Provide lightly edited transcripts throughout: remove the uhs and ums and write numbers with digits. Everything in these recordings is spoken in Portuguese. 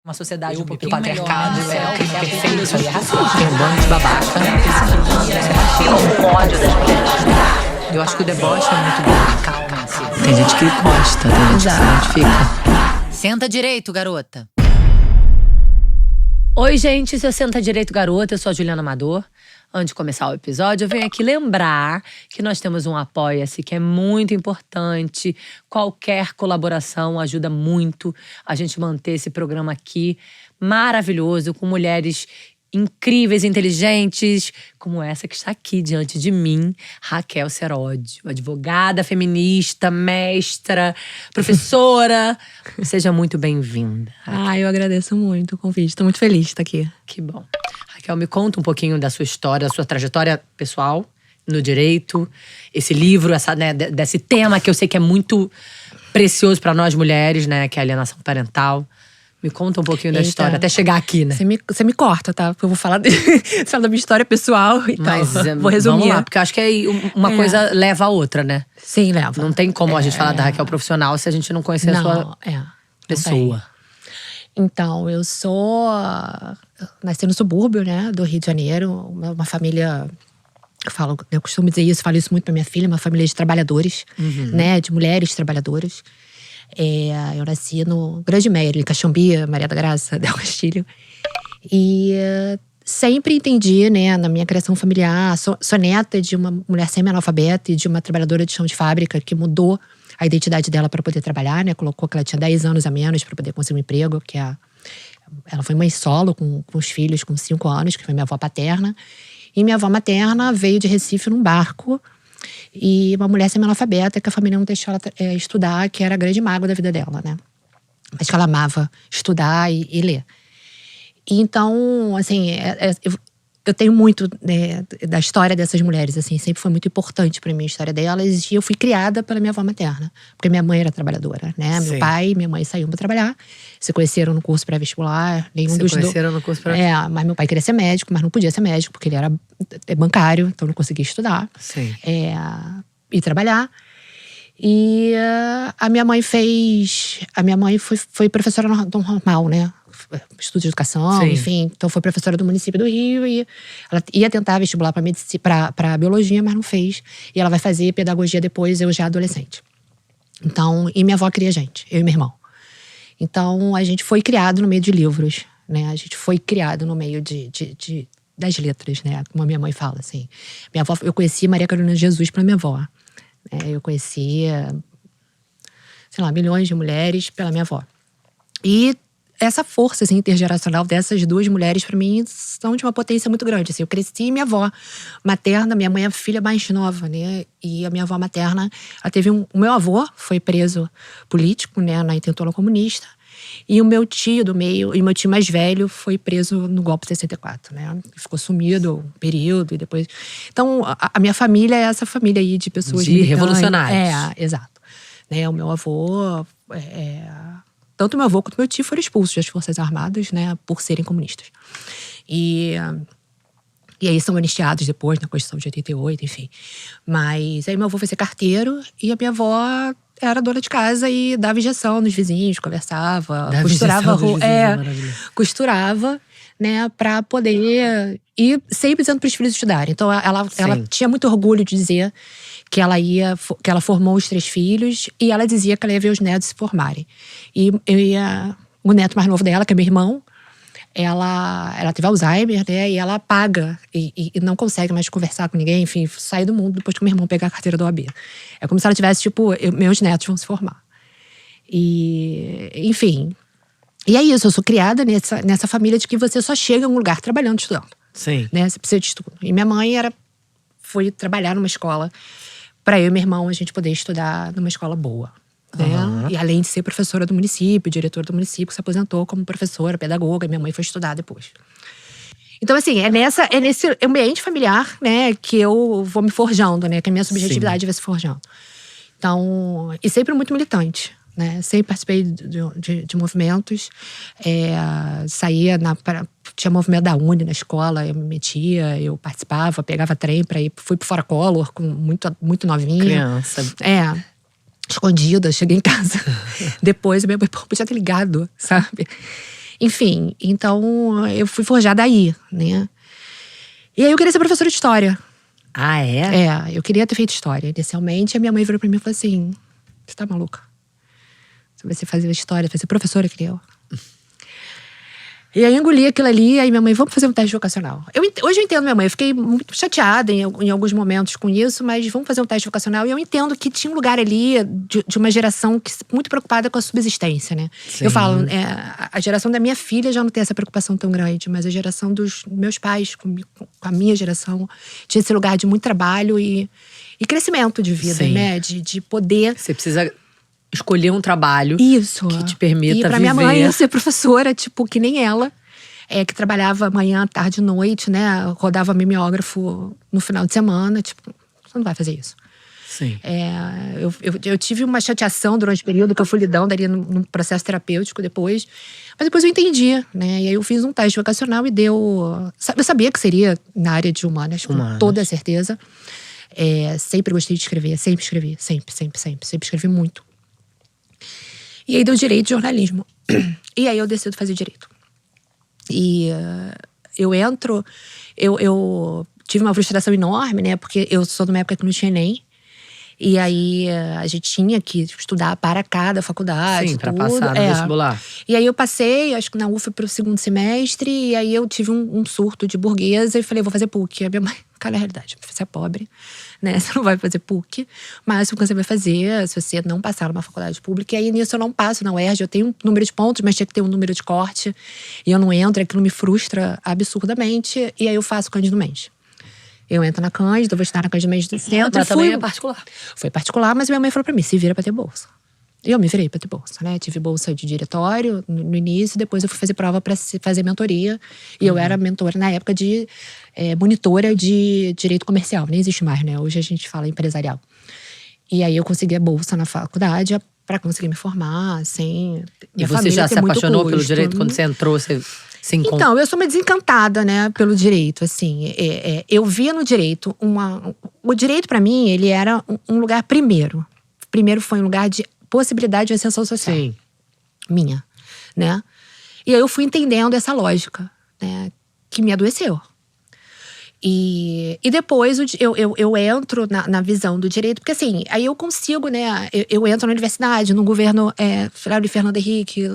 Uma sociedade um pouquinho patriarcado, melhor, que é perfeito, isso aí é racismo. Tem um bando de babaca. O ódio das mulheres. Eu acho que o deboche é muito bom. Calma-se. Tem gente que gosta, tem gente que se identifica. Senta direito, garota. Oi, gente, esse é o Senta Direito, Garota. Eu sou a Juliana Amador. Antes de começar o episódio, eu venho aqui lembrar que nós temos um Apoia-se que é muito importante. Qualquer colaboração ajuda muito a gente manter esse programa aqui maravilhoso, com mulheres incríveis, inteligentes, como essa que está aqui diante de mim, Raquel Seródio, advogada feminista, mestra, professora. Seja muito bem-vinda. Eu agradeço muito o convite. Estou muito feliz de estar aqui. Que bom. Raquel, me conta um pouquinho da sua história, da sua trajetória pessoal no direito, esse livro, desse tema que eu sei que é muito precioso para nós mulheres, né, que é a alienação parental. Me conta um pouquinho da história, até chegar aqui, né? Você me corta, tá? Porque eu vou falar, falar da minha história pessoal e Mas, tal. Vou resumir. Vamos lá, porque eu acho que uma coisa leva a outra, né? Sim, leva. Não tem como a gente falar da Raquel profissional se a gente não conhecer a sua pessoa. Então, eu nasci no subúrbio, né, do Rio de Janeiro. Uma família… Eu costumo dizer isso, falo isso muito pra minha filha. Uma família de trabalhadores, né? De mulheres trabalhadoras. Eu nasci no Grande Mérida, em Caxambi, Maria da Graça, Del Castilho. E sempre entendi, né, na minha criação familiar… Sou neta de uma mulher semi-analfabeta e de uma trabalhadora de chão de fábrica que mudou a identidade dela para poder trabalhar, né? Colocou que ela tinha 10 anos a menos para poder conseguir um emprego, ela foi mãe solo com os filhos com 5 anos, que foi minha avó paterna. E minha avó materna veio de Recife num barco. E uma mulher semi-analfabeta que a família não deixou ela estudar, que era a grande mágoa da vida dela, né? Mas que ela amava estudar e ler. E então, assim, eu tenho muito, né, da história dessas mulheres, assim, sempre foi muito importante pra mim a história delas. E eu fui criada pela minha avó materna, porque minha mãe era trabalhadora, né? Meu pai e minha mãe saíam pra trabalhar, se conheceram no curso pré-vestibular. No curso pré-vestibular. Mas meu pai queria ser médico, mas não podia ser médico, porque ele era bancário, então não conseguia estudar. Sim. E trabalhar. E a minha mãe foi professora normal, né? Estudo de educação, Sim. Enfim. Então foi professora do município do Rio e ela ia tentar vestibular para medicina, para biologia, mas não fez. E ela vai fazer pedagogia depois, eu já adolescente. Então, e minha avó cria gente, eu e meu irmão. Então a gente foi criado no meio de livros, né? A gente foi criado no meio das letras, né? Como a minha mãe fala, assim. Minha avó, eu conheci Maria Carolina de Jesus pela minha avó. Eu conhecia, sei lá, milhões de mulheres pela minha avó. E essa força, assim, intergeracional dessas duas mulheres, pra mim, são de uma potência muito grande. Assim, eu cresci e minha avó materna, minha mãe é a filha mais nova, né? E a minha avó materna, ela teve o meu avô foi preso político, né? Na intentona comunista. E o meu tio do meio, e meu tio mais velho, foi preso no golpe de 64, né? Ficou sumido um período e depois… Então, a minha família é essa família aí de pessoas… De revolucionários. Exato. Né? O meu avô… Tanto meu avô quanto meu tio foram expulsos das Forças Armadas, né, por serem comunistas. E aí são anistiados depois, na Constituição de 88, enfim. Mas aí meu avô foi ser carteiro e a minha avó era dona de casa e dava injeção nos vizinhos, conversava, costurava, né, pra poder… E sempre dizendo para os filhos estudarem. Então ela tinha muito orgulho de dizer que ela formou os 3 filhos e ela dizia que ela ia ver os netos se formarem. E o neto mais novo dela, que é meu irmão, ela teve Alzheimer, né? E ela apaga e não consegue mais conversar com ninguém, enfim, sai do mundo depois que o meu irmão pegar a carteira da OAB. É como se ela tivesse, tipo, meus netos vão se formar. E, enfim. E é isso, eu sou criada nessa família de que você só chega a um lugar trabalhando, estudando. Sim. Né? Você precisa de estudo. E minha mãe foi trabalhar numa escola para eu e meu irmão a gente poder estudar numa escola boa. Né? E além de ser professora do município, diretora do município, se aposentou como professora, pedagoga, e minha mãe foi estudar depois. Então, assim, é nesse ambiente familiar, né, que eu vou me forjando, né, que a minha subjetividade vai se forjando. Então, e sempre muito militante, né, sempre participei de movimentos, saía tinha movimento da Uni na escola, eu me metia, eu participava, pegava trem pra ir, fui pro Fora Collor, muito novinha. Criança. Escondida, cheguei em casa. Depois, minha mãe podia ter ligado, sabe? Enfim, então eu fui forjada aí, né? E aí eu queria ser professora de história. Ah, é? Eu queria ter feito história inicialmente. A minha mãe virou pra mim e falou assim: você tá maluca? Você vai ser fazer história, vai ser professora que nem eu. E aí eu engoli aquilo ali, aí minha mãe, vamos fazer um teste vocacional. Hoje eu entendo minha mãe, eu fiquei muito chateada em alguns momentos com isso, mas vamos fazer um teste vocacional. E eu entendo que tinha um lugar ali de uma geração muito preocupada com a subsistência, né? Sim. Eu falo, a geração da minha filha já não tem essa preocupação tão grande, mas a geração dos meus pais, com a minha geração, tinha esse lugar de muito trabalho e crescimento de vida, Sim. né? De poder… Você precisa escolher um trabalho Isso. que te permita E pra viver. minha mãe, eu ser professora, tipo, que nem ela, que trabalhava manhã, tarde e noite, né? Rodava mimeógrafo no final de semana. Tipo, você não vai fazer isso. Sim. Eu tive uma chateação durante o período que eu fui lidando ali num processo terapêutico depois. Mas depois eu entendi, né? E aí eu fiz um teste vocacional e deu… Eu sabia que seria na área de humanas, com toda certeza. Sempre gostei de escrever, sempre escrevi. Sempre escrevi muito. E aí deu direito e jornalismo. E aí eu decido fazer direito. E eu entro… Eu tive uma frustração enorme, né? Porque eu sou de uma época que não tinha Enem. E aí a gente tinha que estudar para cada faculdade. Sim, pra tudo. passar no vestibular. E aí eu passei, acho que na UF pro segundo semestre. E aí eu tive um surto de burguesa e falei, vou fazer PUC. E a minha mãe, cara, é a realidade, você é pobre, né? Você não vai fazer PUC. Mas o que você vai fazer se você não passar numa faculdade pública? E aí nisso eu não passo na UERJ. Eu tenho um número de pontos, mas tinha que ter um número de corte. E eu não entro, aquilo me frustra absurdamente. E aí eu faço Cândido Mendes. Eu entro na Cândida, vou estar na Cândido Mendes do centro. Mas também é particular. Foi particular, mas minha mãe falou pra mim, se vira pra ter bolsa. E eu me virei pra ter bolsa, né? Tive bolsa de diretório no início, depois eu fui fazer prova pra fazer mentoria. E eu era mentora na época de monitora de direito comercial. Nem existe mais, né? Hoje a gente fala empresarial. E aí eu consegui a bolsa na faculdade pra conseguir me formar, sem… E você já se apaixonou pelo direito quando você entrou? Você se encontrou? Então, eu sou uma desencantada, né, pelo direito, assim. Eu via no direito o direito, pra mim, ele era um lugar primeiro. Primeiro foi um lugar de possibilidade de ascensão social. Sim. Minha, né? E aí eu fui entendendo essa lógica, né, que me adoeceu. E depois eu entro na visão do direito, porque assim, aí eu consigo, né? Eu entro na universidade, no governo de Fernando Henrique,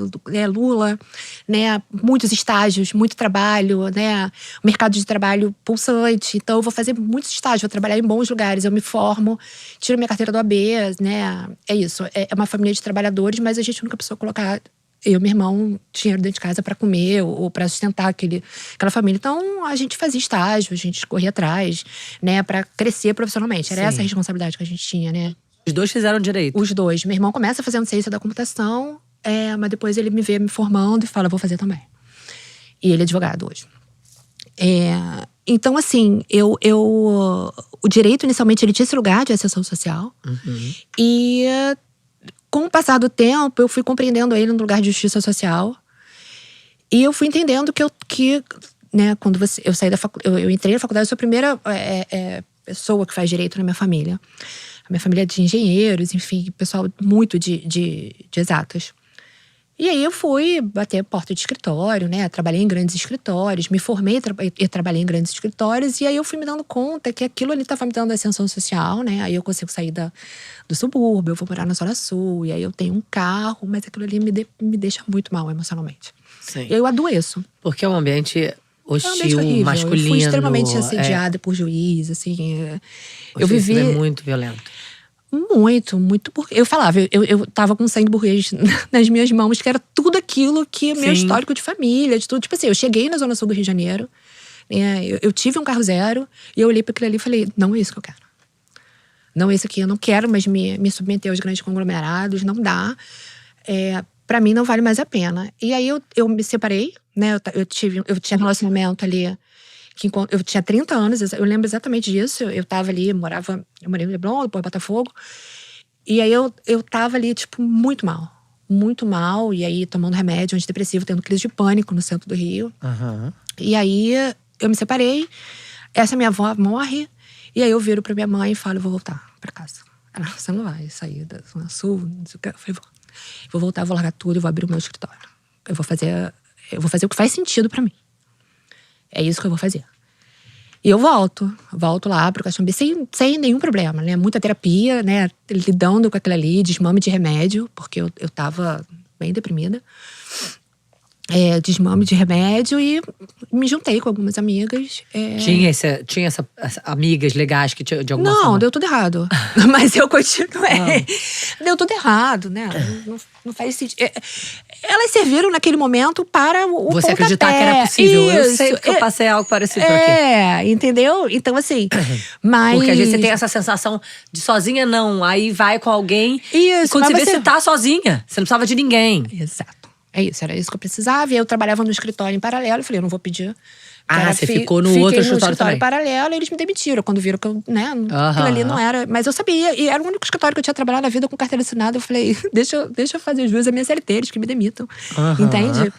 Lula, né? Muitos estágios, muito trabalho, né? Mercado de trabalho pulsante. Então eu vou fazer muitos estágios, vou trabalhar em bons lugares, eu me formo, tiro minha carteira do AB, né? É isso, é uma família de trabalhadores, mas a gente nunca precisou colocar… Eu e meu irmão, dinheiro dentro de casa pra comer ou pra sustentar aquela família. Então, a gente fazia estágio, a gente corria atrás, né? Pra crescer profissionalmente. Era essa a responsabilidade que a gente tinha, né? Os dois fizeram direito? Os dois. Meu irmão começa fazendo ciência da computação, mas depois ele me vê me formando e fala, vou fazer também. E ele é advogado hoje. Então, assim, o direito, inicialmente, ele tinha esse lugar de ascensão social. Uhum. E… com o passar do tempo, eu fui compreendendo ele no lugar de justiça social. E eu fui entendendo que né, quando eu saí da faculdade, eu entrei na faculdade, eu sou a primeira pessoa que faz direito na minha família. A minha família é de engenheiros, enfim, pessoal muito de exatas. E aí eu fui bater porta de escritório, né? Trabalhei em grandes escritórios, me formei e trabalhei em grandes escritórios. E aí eu fui me dando conta que aquilo ali estava me dando ascensão social, né? Aí eu consigo sair do subúrbio, eu vou morar na Zona Sul. E aí eu tenho um carro, mas aquilo ali me deixa muito mal emocionalmente. Sim. E aí eu adoeço. Porque é um ambiente hostil, horrível. masculino. Eu fui extremamente assediada por juiz, assim. Eu vivi… é muito violento. Muito. Eu falava, eu tava com sangue burguês nas minhas mãos, que era tudo aquilo que meu histórico de família, de tudo. Tipo assim, eu cheguei na Zona Sul do Rio de Janeiro, né, eu tive um carro zero, e eu olhei para aquilo ali e falei, não é isso que eu quero. Não é isso aqui, eu não quero mais me submeter aos grandes conglomerados, não dá. Pra mim não vale mais a pena. E aí eu me separei, né, eu tinha um relacionamento ali, que eu tinha 30 anos, eu lembro exatamente disso. Eu tava ali, eu morei no Leblon, depois Botafogo. E aí eu tava ali, tipo, muito mal. E aí tomando remédio antidepressivo, tendo crise de pânico no centro do Rio. Uhum. E aí eu me separei, essa minha avó morre. E aí eu viro pra minha mãe e falo, eu vou voltar pra casa. Ela, você não vai sair da Zona Sul, não sei o que. Eu falei, vou voltar, vou largar tudo e vou abrir o meu escritório. Eu vou fazer Eu vou fazer o que faz sentido pra mim. É isso que eu vou fazer. E eu volto lá pro Caxambi sem nenhum problema, né? Muita terapia, né? Lidando com aquilo ali, desmame de remédio, porque eu tava bem deprimida. Desmame de remédio e me juntei com algumas amigas. Tinha essas amigas legais que de alguma forma… Não, deu tudo errado. Mas eu continuei. Deu tudo errado, né? Não faz sentido. Elas serviram naquele momento para o Você pontapé. acreditar que era possível. Eu Isso. sei porque eu passei algo parecido por aqui. Entendeu? Então, assim, mas… Porque às vezes você tem essa sensação de sozinha não. Aí vai com alguém. Isso, e quando mas você vê, você tá sozinha. Você não precisava de ninguém. Exato. É isso, era isso que eu precisava. E eu trabalhava no escritório em paralelo. Eu falei, eu não vou pedir. Você ficou no outro escritório também. Paralelo, e eles me demitiram. Quando viram que eu, né, aquilo ali não era… Mas eu sabia, e era o único escritório que eu tinha trabalhado na vida com carteira assinada. Eu falei, deixa eu fazer as duas, a minha CLT, eles que me demitam. Entende?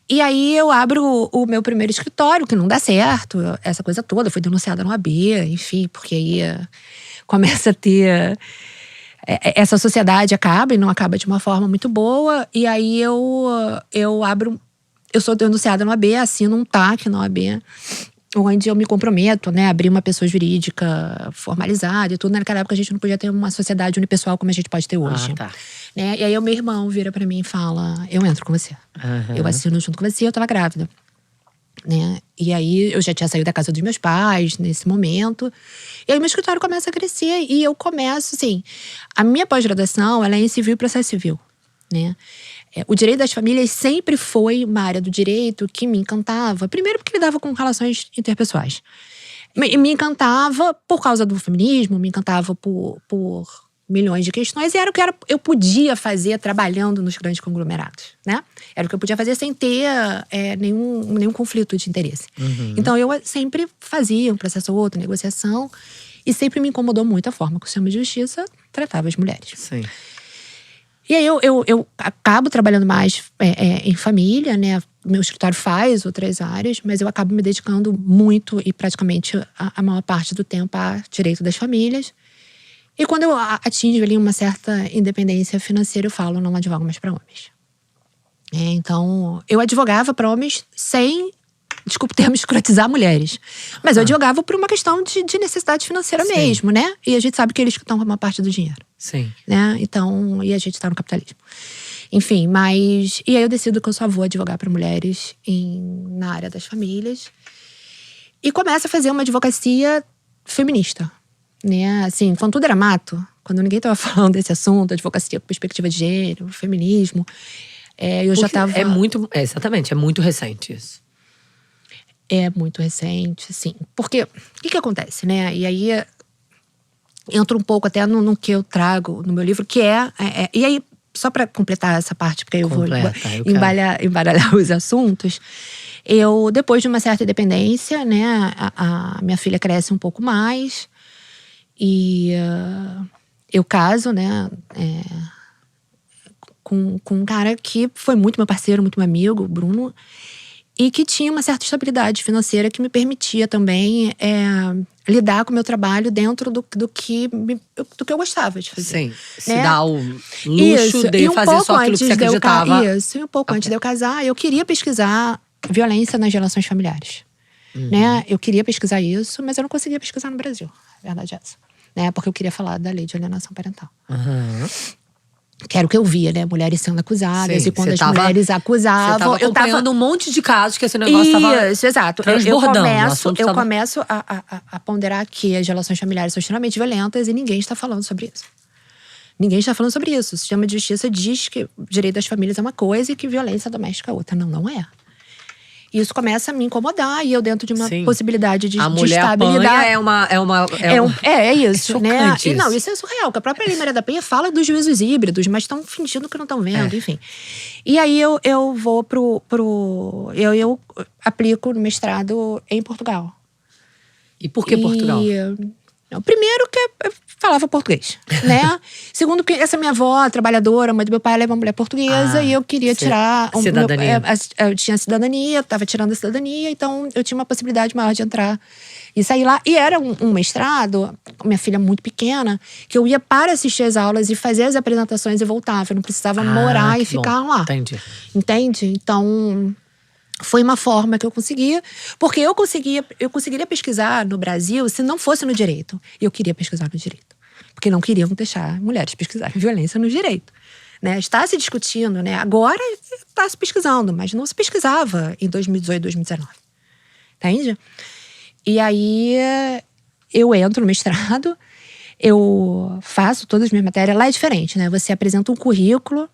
E aí eu abro o meu primeiro escritório, que não dá certo. Essa coisa toda, fui denunciada no AB, enfim. Porque aí começa a ter… Essa sociedade acaba, e não acaba de uma forma muito boa. E aí eu abro… Eu sou denunciada no AB, assino um TAC no AB, onde eu me comprometo, né? Abrir uma pessoa jurídica formalizada e tudo. Naquela época a gente não podia ter uma sociedade unipessoal como a gente pode ter hoje. Tá. Né? E aí o meu irmão vira pra mim e fala, eu entro com você. Eu assino junto com você, eu tava grávida. Né? E aí eu já tinha saído da casa dos meus pais nesse momento. E aí meu escritório começa a crescer e eu começo, assim… A minha pós-graduação, ela é em civil e processo civil, né? O direito das famílias sempre foi uma área do direito que me encantava. Primeiro porque lidava com relações interpessoais. Me encantava por causa do feminismo, me encantava por milhões de questões. E era o que eu podia fazer trabalhando nos grandes conglomerados, né? Era o que eu podia fazer sem ter nenhum conflito de interesse. Então eu sempre fazia um processo ou outro, negociação. E sempre me incomodou muito a forma que o sistema de justiça tratava as mulheres. Sim. E aí eu acabo trabalhando mais em família, né? Meu escritório faz outras áreas, mas eu acabo me dedicando muito e praticamente a maior parte do tempo a direito das famílias. E quando eu atingo ali uma certa independência financeira, eu falo, não advogo mais para homens. Então, eu advogava para homens sem… Desculpa o termo, escrotizar mulheres. Mas eu advogava por uma questão de necessidade financeira mesmo, né? E a gente sabe que eles que estão com uma parte do dinheiro. Sim. Né? Então, e a gente tá no capitalismo. Enfim, mas… E aí eu decido que eu só vou advogar para mulheres na área das famílias. E começo a fazer uma advocacia feminista. Né? Assim, quando tudo era mato, quando ninguém tava falando desse assunto, advocacia com perspectiva de gênero, feminismo, eu já tava… Exatamente, é muito recente isso. É muito recente, sim. Porque, o que acontece, né? E aí, entro um pouco até no que eu trago no meu livro, que e aí, só para completar essa parte, porque aí eu vou embaralhar os assuntos. Depois de uma certa independência, né? A minha filha cresce um pouco mais. E eu caso, né? Com um cara que foi muito meu parceiro, muito meu amigo, o Bruno. E que tinha uma certa estabilidade financeira que me permitia também lidar com o meu trabalho dentro do que eu gostava de fazer. Sim, se dá o luxo de fazer só aquilo que você acreditava. Isso, e um pouco antes de eu casar, eu queria pesquisar violência nas relações familiares. Né? Eu queria pesquisar isso, mas eu não conseguia pesquisar no Brasil. A verdade é essa. Né? Porque eu queria falar da lei de alienação parental. Que era o que eu via, né? Mulheres sendo acusadas. Sim, e quando as mulheres acusavam… Você tava acompanhando um monte de casos que esse negócio tava… Isso, exato. Transbordando. Eu começo a ponderar que as relações familiares são extremamente violentas e ninguém está falando sobre isso. Ninguém está falando sobre isso. O sistema de justiça diz que o direito das famílias é uma coisa e que violência doméstica é outra. Não é. E isso começa a me incomodar e eu dentro de uma possibilidade de estabilidade… É isso, né? Isso. E não, isso é surreal, que a própria Lei Maria da Penha fala dos juízos híbridos, mas estão fingindo que não estão vendo, enfim. E aí eu vou eu aplico no mestrado em Portugal. E por que Portugal? O primeiro que eu falava português, né? Segundo que essa minha avó, trabalhadora, mãe do meu pai, ela é uma mulher portuguesa e eu queria tirar… cidadania. Eu tinha cidadania, tava tirando a cidadania, então eu tinha uma possibilidade maior de entrar e sair lá. E era um mestrado, com minha filha muito pequena, que eu ia para assistir as aulas e fazer as apresentações e voltava. Eu não precisava morar e ficar lá. Entendi. Entende? Então… foi uma forma que eu conseguia, porque eu conseguiria pesquisar no Brasil se não fosse no direito. E eu queria pesquisar no direito. Porque não queriam deixar mulheres pesquisarem violência no direito. Né? Está se discutindo, né? Agora está se pesquisando, mas não se pesquisava em 2018, 2019. Entende? E aí eu entro no mestrado, eu faço todas as minhas matérias. Lá é diferente, né? Você apresenta um currículo.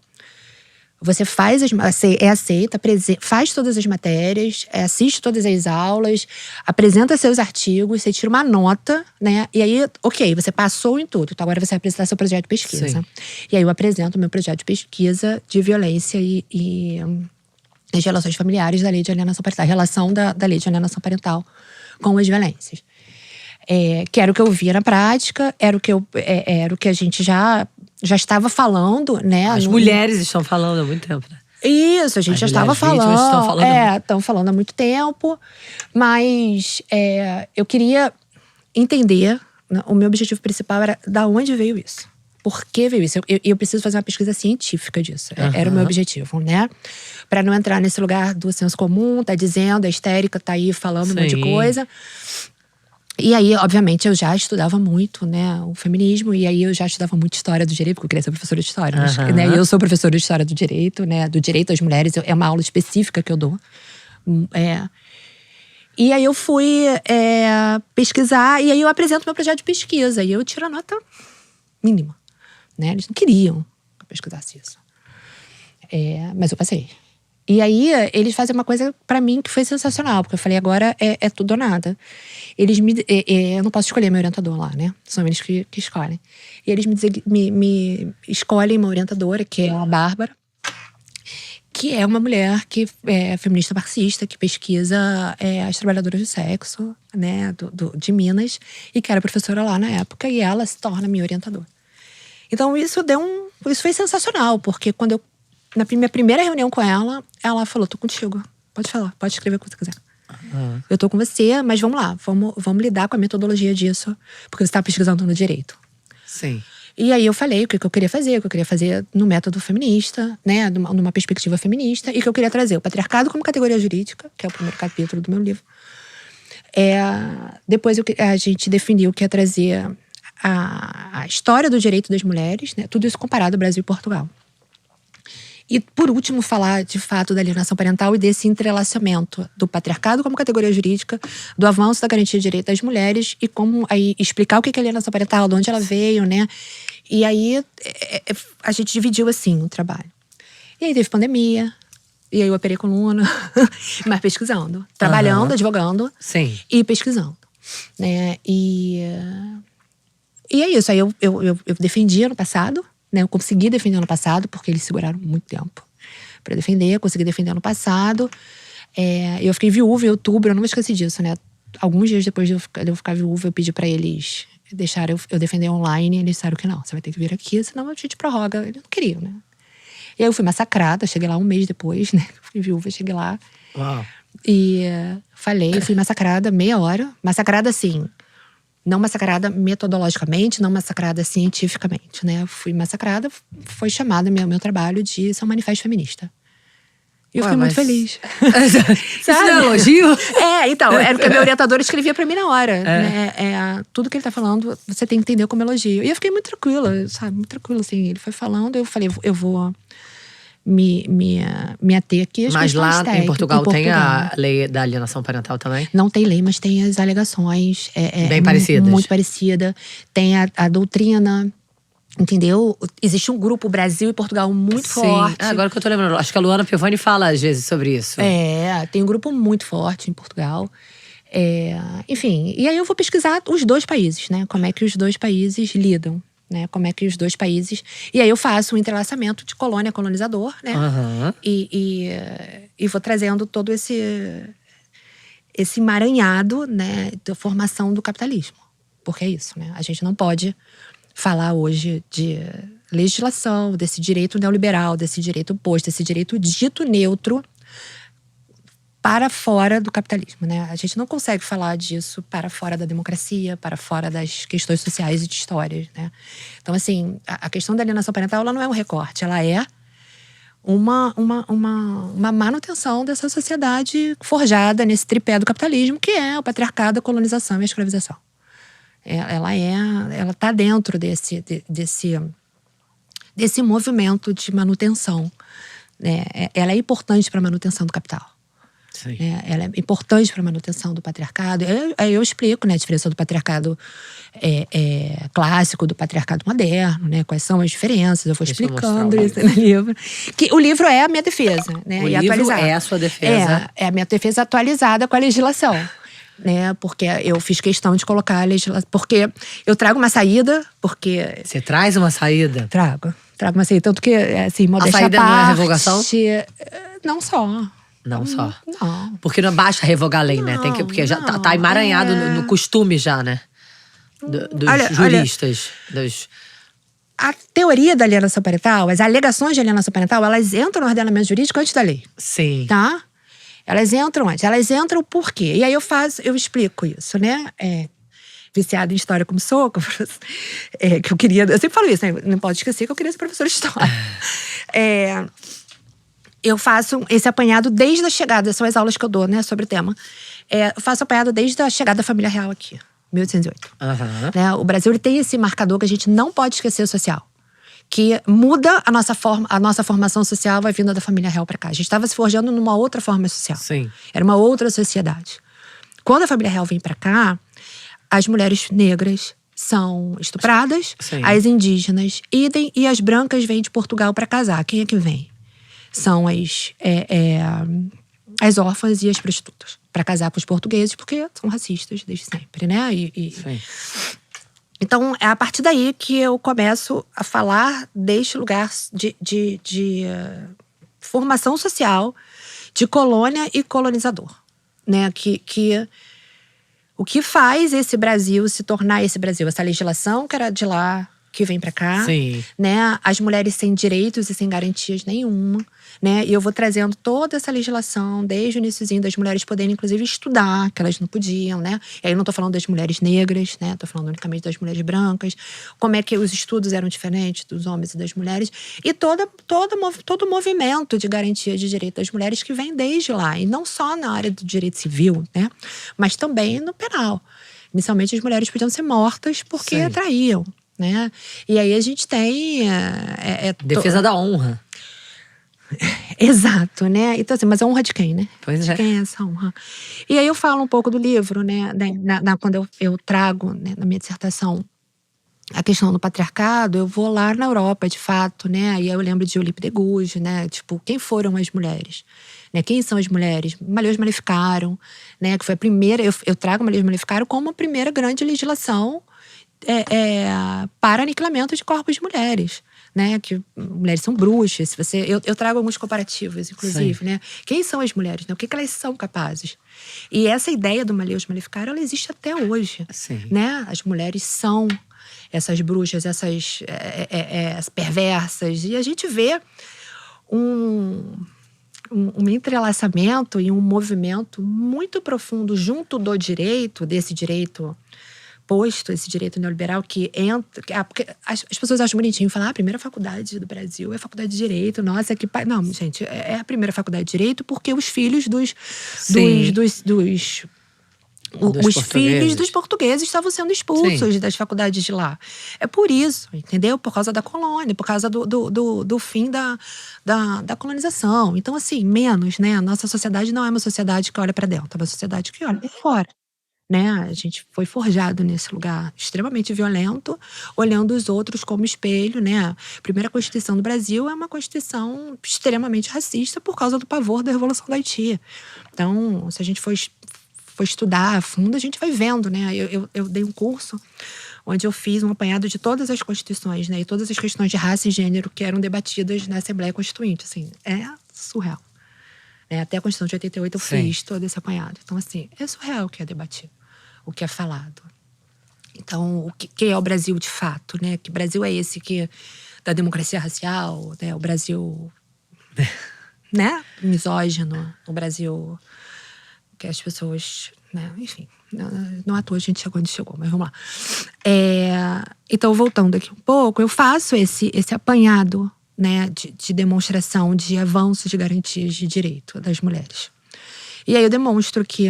Você é aceita, faz todas as matérias, assiste todas as aulas, apresenta seus artigos, você tira uma nota, né? E aí, ok, você passou em tudo. Então agora você vai apresentar seu projeto de pesquisa. Sim. E aí eu apresento meu projeto de pesquisa de violência e as relações familiares da lei de alienação parental. A relação da lei de alienação parental com as violências. Que era o que eu via na prática, era o que a gente já estava falando, né? As mulheres estão falando há muito tempo, né? Isso, a gente já estava falando. Estão falando há muito tempo. Mas eu queria entender, né, o meu objetivo principal era da onde veio isso. Por que veio isso? Eu preciso fazer uma pesquisa científica disso. Era o meu objetivo, né? Para não entrar nesse lugar do senso comum, tá dizendo, a histérica tá aí falando um monte de coisa. E aí, obviamente, eu já estudava muito, né, o feminismo. E aí eu já estudava muito história do direito, porque eu queria ser professora de história. Mas, né, eu sou professora de história do direito, né, do direito às mulheres. É uma aula específica que eu dou. E aí eu fui pesquisar. E aí eu apresento meu projeto de pesquisa. E eu tiro a nota mínima, né? Eles não queriam que eu pesquisasse isso. Mas eu passei. E aí, eles fazem uma coisa pra mim que foi sensacional. Porque eu falei, agora é tudo ou nada. Eles eu não posso escolher meu orientador lá, né? São eles que escolhem. E eles me escolhem uma orientadora, que é a Bárbara. Que é uma mulher que é feminista marxista, que pesquisa as trabalhadoras do sexo, né? De Minas. E que era professora lá na época. E ela se torna minha orientadora. Então, isso foi sensacional. Porque quando na minha primeira reunião com ela, ela falou, tô contigo. Pode falar, pode escrever o que você quiser. Eu tô com você, mas vamos lá. Vamos lidar com a metodologia disso. Porque você tá pesquisando no direito. Sim. E aí eu falei o que eu queria fazer. O que eu queria fazer no método feminista, né? Numa perspectiva feminista. E que eu queria trazer o patriarcado como categoria jurídica. Que é o primeiro capítulo do meu livro. Depois a gente definiu que ia trazer a história do direito das mulheres, né? Tudo isso comparado ao Brasil e Portugal. E, por último, falar, de fato, da alienação parental e desse entrelaçamento do patriarcado como categoria jurídica, do avanço da garantia de direito das mulheres e como aí explicar o que é alienação parental, de onde ela veio, né? E aí, a gente dividiu, assim, o trabalho. E aí teve pandemia, e aí eu operei coluna, mas pesquisando. Trabalhando, advogando. Sim. E pesquisando, né? E é isso, aí eu defendi ano passado. Né, eu consegui defender ano passado, porque eles seguraram muito tempo pra defender. Eu consegui defender ano passado. Eu fiquei viúva em outubro, eu não me esqueci disso, né? Alguns dias depois de eu ficar viúva, eu pedi pra eles deixarem eu defender online. E eles disseram que não, você vai ter que vir aqui, senão a gente prorroga. Eles não queriam, né? E aí eu fui massacrada, cheguei lá um mês depois, né? Fui viúva, cheguei lá. Uau. E fui massacrada meia hora. Massacrada assim… Não massacrada metodologicamente, não massacrada cientificamente, né? Fui massacrada, foi chamada meu trabalho de ser um manifesto feminista. E eu fiquei muito feliz. Isso não é elogio? Então, era o que a minha orientadora escrevia pra mim na hora. Né? Tudo que ele tá falando, você tem que entender como elogio. E eu fiquei muito tranquila, sabe? Muito tranquila, assim. Ele foi falando, eu falei, eu vou me ater aqui. Mas lá em Portugal tem a lei da alienação parental também? Não tem lei, mas tem as alegações. Bem parecidas. Muito parecida. Tem a doutrina, entendeu? Existe um grupo Brasil e Portugal muito forte. Agora que eu tô lembrando, acho que a Luana Piovani fala às vezes sobre isso. Tem um grupo muito forte em Portugal. Enfim, e aí eu vou pesquisar os dois países, né? Como é que os dois países lidam. Né, como é que os dois países… E aí eu faço um entrelaçamento de colônia colonizador, né? E vou trazendo todo esse emaranhado, né, da formação do capitalismo. Porque é isso, né? A gente não pode falar hoje de legislação, desse direito neoliberal, desse direito oposto, desse direito dito neutro para fora do capitalismo, né? A gente não consegue falar disso para fora da democracia, para fora das questões sociais e de histórias, né? Então, assim, a questão da alienação parental, ela não é um recorte, ela é uma manutenção dessa sociedade forjada nesse tripé do capitalismo, que é o patriarcado, a colonização e a escravização. Ela está dentro desse movimento de manutenção, né? Ela é importante para a manutenção do capital. Sim. Ela é importante para a manutenção do patriarcado. Eu explico, né, a diferença do patriarcado clássico do patriarcado moderno, né? Quais são as diferenças. Eu vou explicando isso no livro. Que o livro é a minha defesa, né? O livro atualizado. é a sua defesa. É a minha defesa atualizada com a legislação. Né? Porque eu fiz questão de colocar a legislação. Porque eu trago uma saída, porque… Você traz uma saída? Trago uma saída. Tanto que, assim, modéstia a saída à parte, não é a revogação? Não só. Não só. Não. Porque não basta revogar a lei, né? Porque já tá emaranhado no costume já, né? Dos juristas. A teoria da alienação parental, as alegações de alienação parental, elas entram no ordenamento jurídico antes da lei. Sim. Tá? Elas entram antes. Elas entram por quê? E aí eu explico isso, né? Viciada em história como sou, que eu queria… Eu sempre falo isso, né? Não pode esquecer que eu queria ser professora de história. Eu faço esse apanhado desde a chegada, são as aulas que eu dou, né, sobre o tema. Eu faço apanhado desde a chegada da família real aqui, 1808. Né? O Brasil ele tem esse marcador que a gente não pode esquecer social. Que muda a nossa formação social, vai vindo da família real para cá. A gente estava se forjando numa outra forma social. Sim. Era uma outra sociedade. Quando a família real vem para cá, as mulheres negras são estupradas, Sim. as indígenas idem, e as brancas vêm de Portugal para casar. Quem é que vem? São as órfãs e as prostitutas. Para casar com os portugueses, porque são racistas desde sempre, né? Sim. Então, é a partir daí que eu começo a falar deste lugar de formação social, de colônia e colonizador. Né? O que faz esse Brasil se tornar esse Brasil? Essa legislação que era de lá, que vem pra cá. Sim. Né? As mulheres sem direitos e sem garantias nenhuma. Né? E eu vou trazendo toda essa legislação, desde o iniciozinho das mulheres poderem, inclusive, estudar, que elas não podiam, né? E aí eu não tô falando das mulheres negras, né? Tô falando unicamente das mulheres brancas. Como é que os estudos eram diferentes dos homens e das mulheres. E todo o movimento de garantia de direito das mulheres que vem desde lá. E não só na área do direito civil, né? Mas também no penal. Inicialmente, as mulheres podiam ser mortas porque traíam, né? E aí a gente tem… defesa da honra. Exato, né? Então, assim, mas a honra de quem, né? Pois de quem é essa honra? E aí eu falo um pouco do livro, né? Quando eu trago, né, na minha dissertação a questão do patriarcado, eu vou lá na Europa, de fato, né? E aí eu lembro de Olympe de Gouges, né? Tipo, quem foram as mulheres? Né? Quem são as mulheres? Malleus Maleficarum, né? Que foi a primeira… Eu trago Malleus Maleficarum como a primeira grande legislação para aniquilamento de corpos de mulheres. Né, que mulheres são bruxas. Eu trago alguns comparativos, inclusive, né? Quem são as mulheres? Né? O que elas são capazes? E essa ideia do Malleus Maleficarum, ela existe até hoje. Sim. Né? As mulheres são essas bruxas, essas perversas. E a gente vê um entrelaçamento e um movimento muito profundo junto do direito, desse direito posto, esse direito neoliberal que entra… Porque as pessoas acham bonitinho falar, a primeira faculdade do Brasil é a faculdade de Direito, nossa, que… Não, gente, é a primeira faculdade de Direito porque os filhos filhos dos portugueses estavam sendo expulsos das faculdades de lá. É por isso, entendeu? Por causa da colônia, por causa do fim da colonização. Então, assim, menos, né? A nossa sociedade não é uma sociedade que olha para dentro, é uma sociedade que olha para fora. Né? A gente foi forjado nesse lugar extremamente violento, olhando os outros como espelho, né? A primeira Constituição do Brasil é uma Constituição extremamente racista por causa do pavor da Revolução do Haiti. Então, se a gente for estudar a fundo, a gente vai vendo, né? Eu dei um curso onde eu fiz um apanhado de todas as constituições, né? E todas as questões de raça e gênero que eram debatidas na Assembleia Constituinte. Assim, é surreal. Até a Constituição de 88 eu fiz todo esse apanhado. Então, assim, é surreal o que é debatido, o que é falado. Então, que é o Brasil de fato, né? Que Brasil é esse que da democracia racial, né? O Brasil, né? Misógino, o Brasil que as pessoas, né? Enfim, não à toa a gente chegou onde chegou, mas vamos lá. Então, voltando aqui um pouco, eu faço esse apanhado, né? De demonstração de avanços de garantias de direito das mulheres. E aí eu demonstro que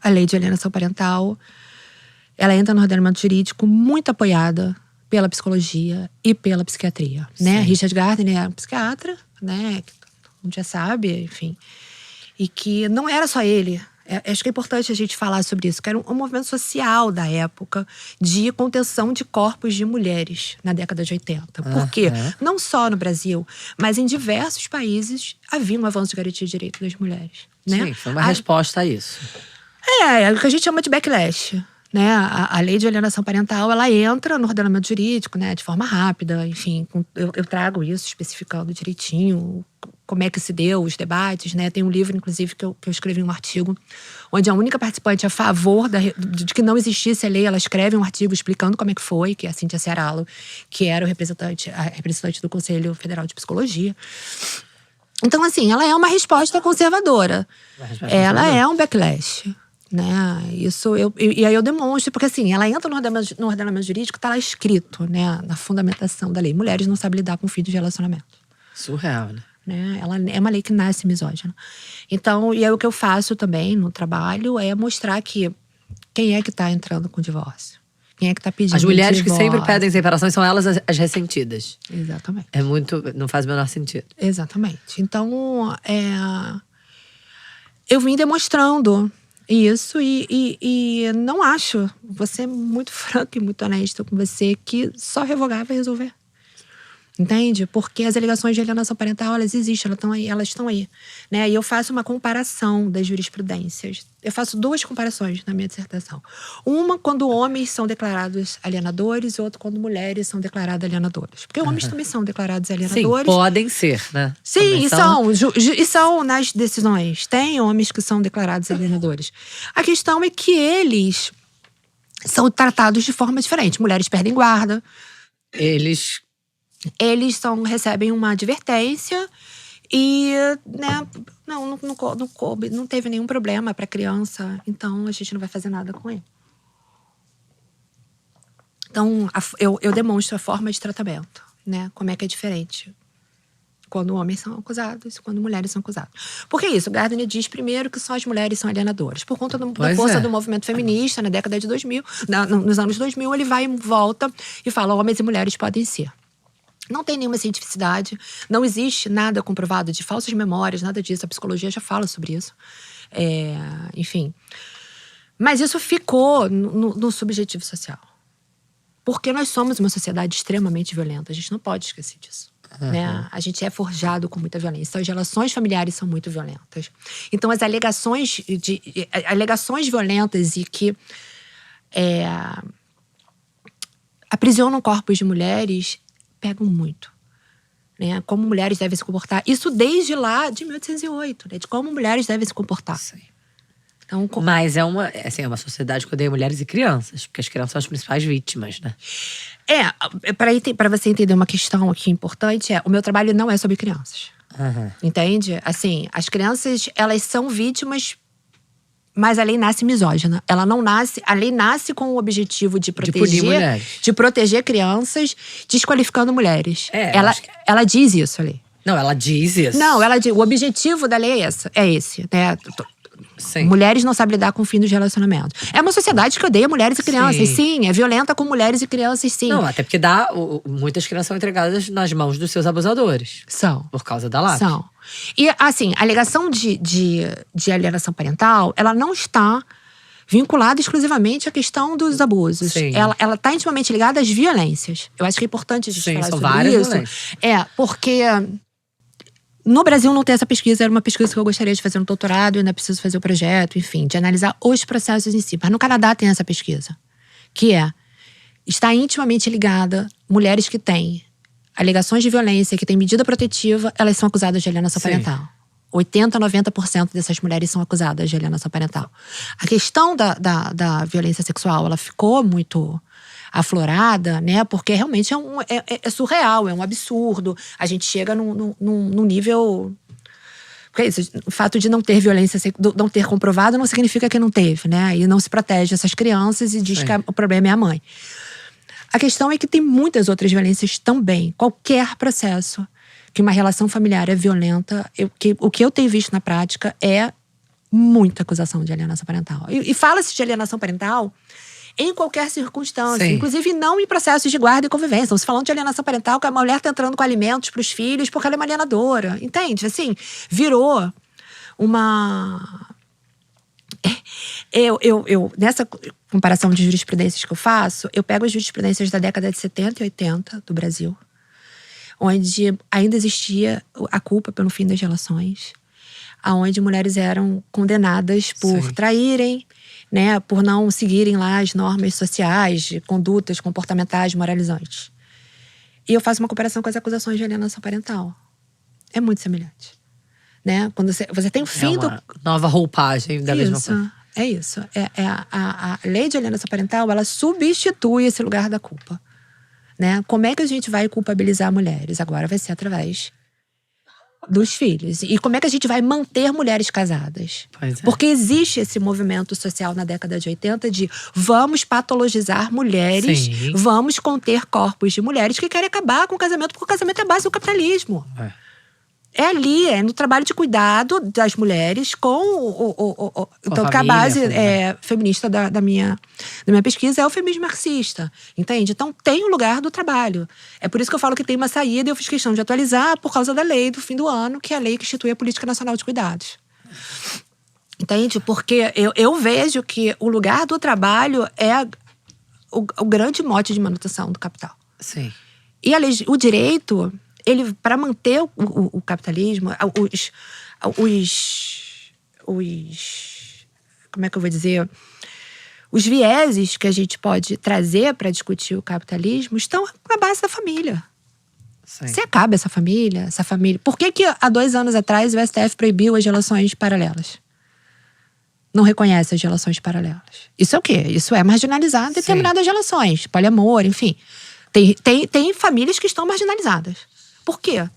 a lei de alienação parental, ela entra no ordenamento jurídico muito apoiada pela psicologia e pela psiquiatria, né? Richard Gardner é um psiquiatra, né? Que todo mundo já sabe, enfim. E que não era só ele. Acho que é importante a gente falar sobre isso, que era um movimento social da época de contenção de corpos de mulheres na década de 80. Por quê? Não só no Brasil, mas em diversos países havia um avanço de garantia de direito das mulheres. Né? Sim, foi uma resposta a isso. É o que a gente chama de backlash. Né? A lei de alienação parental, ela entra no ordenamento jurídico, né? De forma rápida, enfim. Eu trago isso, especificando direitinho como é que se deu, os debates, né? Tem um livro, inclusive, que eu escrevi um artigo, onde a única participante a favor de que não existisse a lei, ela escreve um artigo explicando como é que foi, que é a Cíntia Ciaralo, que era a representante do Conselho Federal de Psicologia. Então, assim, ela é uma resposta conservadora. Ela é um backlash. Né? E aí eu demonstro, porque assim, ela entra no ordenamento jurídico, tá lá escrito, né, na fundamentação da lei. Mulheres não sabem lidar com filhos de relacionamento. Surreal, né? Ela é uma lei que nasce misógina. Então, e aí o que eu faço também no trabalho é mostrar que quem é que tá entrando com divórcio? Quem é que tá pedindo As mulheres divórcio? que sempre pedem separação são elas as ressentidas. Exatamente. É muito… Não faz o menor sentido. Exatamente. Então, eu vim demonstrando isso e não acho, vou ser muito franca e muito honesta com você, que só revogar vai resolver. Entende? Porque as alegações de alienação parental, elas existem, elas estão aí. Né? E eu faço uma comparação das jurisprudências. Eu faço duas comparações na minha dissertação. Uma quando homens são declarados alienadores e outra quando mulheres são declaradas alienadoras. Porque homens também são declarados alienadores. Sim, podem ser, né? Sim, e são nas decisões. Tem homens que são declarados alienadores. A questão é que eles são tratados de forma diferente. Mulheres perdem guarda. Eles recebem uma advertência e, né, não coube, não teve nenhum problema para a criança, então a gente não vai fazer nada com ele. Então, eu demonstro a forma de tratamento, né, como é que é diferente quando homens são acusados e quando mulheres são acusadas. Por que isso? O Gardner diz primeiro que só as mulheres são alienadoras. Por conta da força do movimento feminista na década de 2000, nos anos 2000, ele vai e volta e fala: homens e mulheres podem ser. Não tem nenhuma cientificidade, não existe nada comprovado de falsas memórias, nada disso. A psicologia já fala sobre isso. Enfim. Mas isso ficou no subjetivo social. Porque nós somos uma sociedade extremamente violenta. A gente não pode esquecer disso. Né? A gente é forjado com muita violência. As relações familiares são muito violentas. Então, as alegações violentas e que aprisionam corpos de mulheres pegam muito, né? Como mulheres devem se comportar. Isso desde lá de 1808, né? De como mulheres devem se comportar. Sim. Então, mas é uma sociedade que odeia mulheres e crianças, porque as crianças são as principais vítimas, né? Para você entender uma questão aqui importante, o meu trabalho não é sobre crianças. Entende? Assim, as crianças, elas são vítimas, mas a lei nasce misógina. A lei nasce com o objetivo de proteger crianças, desqualificando mulheres. Ela diz isso ali. Não, ela diz isso. Não, ela diz, o objetivo da lei é esse, né? Sim. Mulheres não sabem lidar com fins de relacionamento. É uma sociedade que odeia mulheres e crianças, sim. É violenta com mulheres e crianças, sim. Não, até porque muitas crianças são entregadas nas mãos dos seus abusadores. São. Por causa da LAP. São. E, assim, a alegação de alienação parental, ela não está vinculada exclusivamente à questão dos abusos. Sim. Ela está intimamente ligada às violências. Eu acho que é importante a gente falar são sobre várias isso. Violências. Porque no Brasil não tem essa pesquisa. Era uma pesquisa que eu gostaria de fazer no doutorado. Eu ainda preciso fazer o projeto, enfim, de analisar os processos em si. Mas no Canadá tem essa pesquisa. Que está intimamente ligada mulheres que têm alegações de violência, que têm medida protetiva, elas são acusadas de alienação parental. 80%, 90% dessas mulheres são acusadas de alienação parental. A questão da violência sexual, ela ficou muito aflorada, né? Porque realmente é surreal, é um absurdo. A gente chega num nível… Porque é isso, o fato de não ter violência, não ter comprovado, não significa que não teve, né? E não se protege essas crianças e diz que o problema é a mãe. A questão é que tem muitas outras violências também. Qualquer processo que uma relação familiar é violenta, o que eu tenho visto na prática é muita acusação de alienação parental. E fala-se de alienação parental em qualquer circunstância, Sim. inclusive não em processos de guarda e convivência. Estamos falando de alienação parental, que a mulher está entrando com alimentos para os filhos porque ela é uma alienadora. Entende? Assim, virou uma… Nessa comparação de jurisprudências que eu faço, eu pego as jurisprudências da década de 70 e 80 do Brasil, onde ainda existia a culpa pelo fim das relações, onde mulheres eram condenadas por traírem, né, por não seguirem lá as normas sociais, de condutas comportamentais moralizantes. E eu faço uma comparação com as acusações de alienação parental. É muito semelhante. Né? Quando você tem o fim uma nova roupagem da mesma coisa. É isso. A lei de alienação parental, ela substitui esse lugar da culpa. Né? Como é que a gente vai culpabilizar mulheres? Agora vai ser através dos filhos. E como é que a gente vai manter mulheres casadas? Pois é. Porque existe esse movimento social na década de 80 de vamos patologizar mulheres, Sim. vamos conter corpos de mulheres que querem acabar com o casamento, porque o casamento é a base do capitalismo. É ali, é no trabalho de cuidado das mulheres com então, a que a base família. feminista da minha pesquisa é o feminismo marxista, entende? Então tem o lugar do trabalho. É por isso que eu falo que tem uma saída e eu fiz questão de atualizar por causa da lei do fim do ano, que é a lei que institui a Política Nacional de Cuidados. Entende? Porque eu vejo que o lugar do trabalho é o grande mote de manutenção do capital. Sim. E o direito… ele, para manter o capitalismo, como é que eu vou dizer? Os vieses que a gente pode trazer para discutir o capitalismo estão na base da família. Sim. Se acaba essa família… Por que há 2 anos atrás o STF proibiu as relações paralelas? Não reconhece as relações paralelas. Isso é o quê? Isso é marginalizar determinadas relações. Poliamor, enfim. Tem famílias que estão marginalizadas. Por quê?